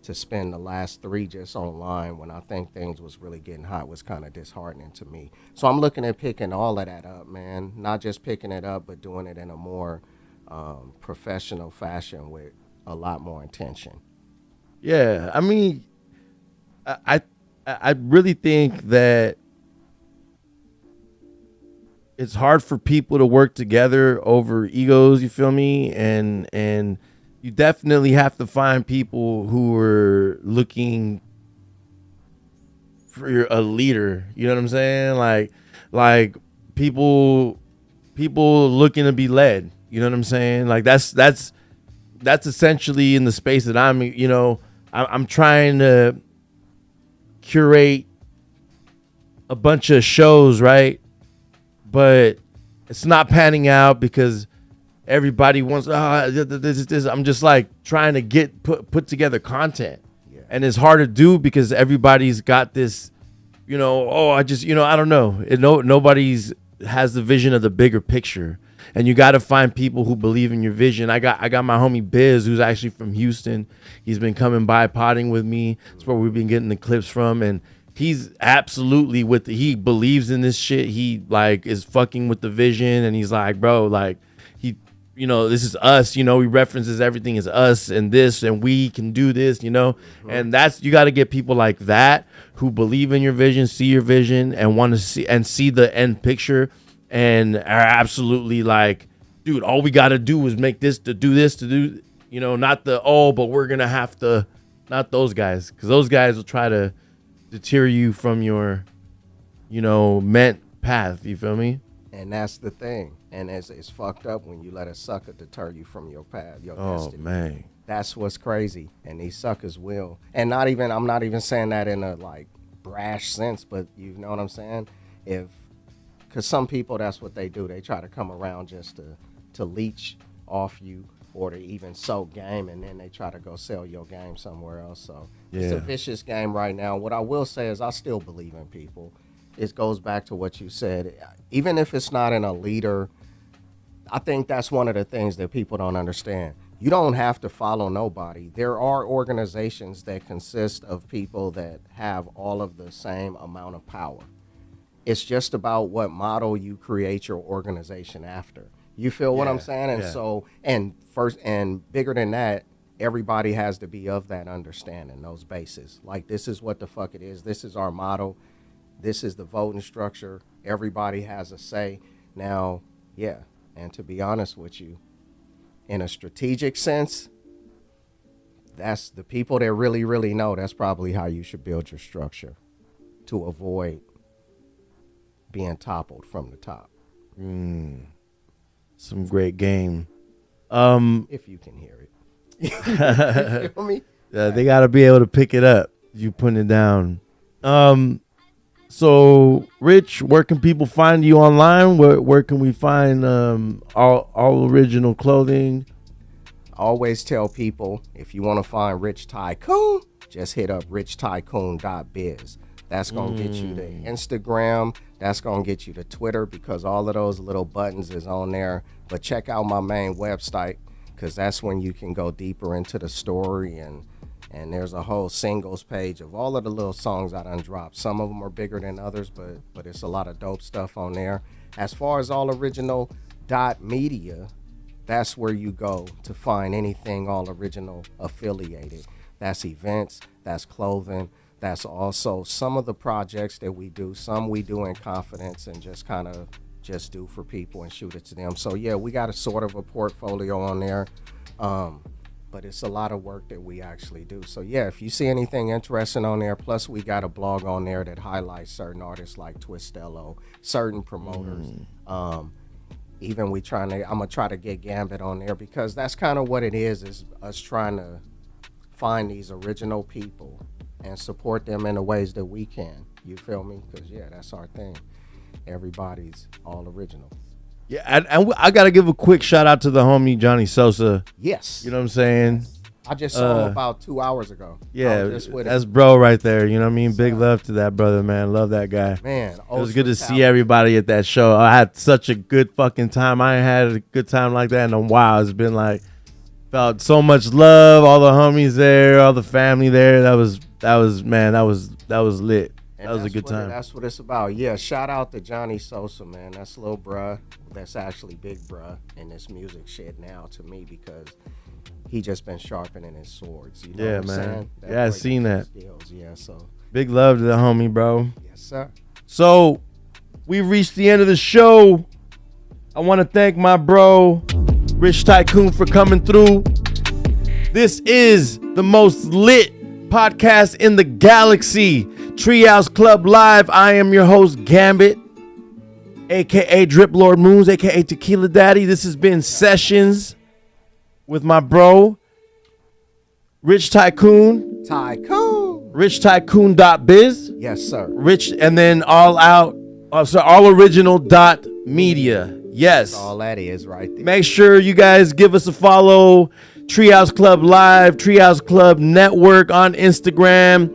to spend the last 3 just online when I think things was really getting hot was kind of disheartening to me. So I'm looking at picking all of that up, man. Not just picking it up, but doing it in a more professional fashion with a lot more intention. Yeah, I mean, I really think that it's hard for people to work together over egos, you feel me? And you definitely have to find people who are looking for a leader. You know what I'm saying? Like people looking to be led. You know what I'm saying? Like that's essentially in the space that I'm trying to curate a bunch of shows, right? But it's not panning out because everybody wants this. I'm just like trying to get put together content, and it's hard to do because everybody's got this, I don't know. Nobody's has the vision of the bigger picture, and you got to find people who believe in your vision. I got my homie Biz, who's actually from Houston. He's been coming by potting with me. That's where we've been getting the clips from, and he's absolutely he believes in this shit. He like is fucking with the vision, and he's like, bro, like. This is us, he references everything as us and this, and we can do this, and that's, you got to get people like that who believe in your vision, see your vision, and want to see the end picture, and are absolutely like, dude, all we got to do is make this, to do, not but we're going to have to, not those guys, because those guys will try to deter you from your, meant path, you feel me? And that's the thing. And it's fucked up when you let a sucker deter you from your path, your destiny. Oh, man. That's what's crazy. And these suckers will. And I'm not even saying that in a, like, brash sense, but you know what I'm saying? Because some people, that's what they do. They try to come around just to leech off you or to even soak game, and then they try to go sell your game somewhere else. So it's a vicious game right now. What I will say is I still believe in people. It goes back to what you said. Even if it's not in a leader, I think that's one of the things that people don't understand. You don't have to follow nobody. There are organizations that consist of people that have all of the same amount of power. It's just about what model you create your organization after. You feel what I'm saying? And so, and bigger than that, everybody has to be of that understanding, those bases. Like, this is what the fuck it is. This is our model. This is the voting structure. Everybody has a say. Now, and to be honest with you, in a strategic sense, that's the people that really, really know. That's probably how you should build your structure to avoid being toppled from the top. Some great game. If you can hear it. You feel me? They got to be able to pick it up. You putting it down. So, Rich, where can people find you online? Where can we find all original clothing? I always tell people, if you want to find Rich Tycoon, just hit up richtycoon.biz. That's going to get you to Instagram. That's going to get you to Twitter, because all of those little buttons is on there. But check out my main website. because that's when you can go deeper into the story, and there's a whole singles page of all of the little songs I done dropped. Some of them are bigger than others, but it's a lot of dope stuff on there. As far as all original .media, that's where you go to find anything all original affiliated. That's events, that's clothing, that's also some of the projects that we do. Some we do in confidence and just kind of just do for people and shoot it to them. So yeah, we got a sort of a portfolio on there. But it's a lot of work that we actually do. So yeah, if you see anything interesting on there, plus we got a blog on there that highlights certain artists like Twistello, certain promoters. Even I'm gonna try to get Ghambit on there, because that's kind of what it is us trying to find these original people and support them in the ways that we can. You feel me? Because yeah, that's our thing. Everybody's all original. Yeah, and I got to give a quick shout out to the homie Johnny Sosa. Yes. You know what I'm saying? I just saw him about 2 hours ago. Yeah, that's bro right there. You know what I mean? Big love to that brother, man. Love that guy. Man, it was good to see everybody at that show. I had such a good fucking time. I ain't had a good time like that in a while. It's been like, felt so much love. All the homies there, all the family there. That was lit. That was a good time. That's what it's about. Yeah, shout out to Johnny Sosa, man. That's little bruh. That's actually big bruh in this music shit now to me, because he just been sharpening his swords. You know what I'm saying? Yeah, I seen that. Skills. Yeah, so big love to the homie, bro. Yes, sir. So we've reached the end of the show. I want to thank my bro, Rich Tycoon, for coming through. This is the most lit podcast in the galaxy. Treehouse Club Live. I am your host, Ghambit, aka Drip Lord Moons, aka Tequila Daddy. This has been Sessions with my bro, Rich Tycoon. RichTycoon.biz. Yes, sir. Rich, and then all original .media. Yes. That's all that is right there. Make sure you guys give us a follow. Treehouse Club Live, Treehouse Club Network on Instagram.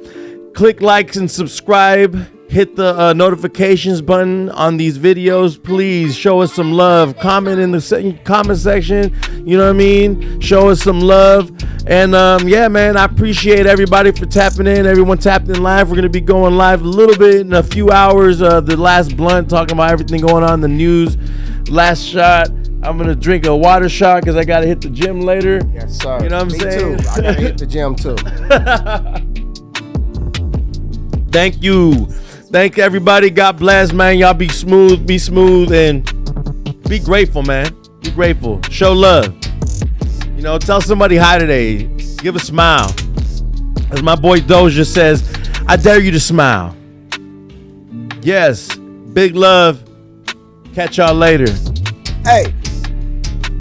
Click likes and subscribe. Hit the notifications button on these videos. Please show us some love. Comment in the comment section. You know what I mean? Show us some love. And yeah, man, I appreciate everybody for tapping in. Everyone tapped in live. We're going to be going live a little bit in a few hours. The last blunt, talking about everything going on in the news. Last shot. I'm going to drink a water shot because I got to hit the gym later. Yes, sir. You know what I'm saying? Me too. I got to hit the gym too. Thank you. Thank everybody. God bless, man. Y'all be smooth, and be grateful, man. Be grateful. Show love. You know, tell somebody hi today. Give a smile. As my boy Doja says, I dare you to smile. Yes. Big love. Catch y'all later. Hey.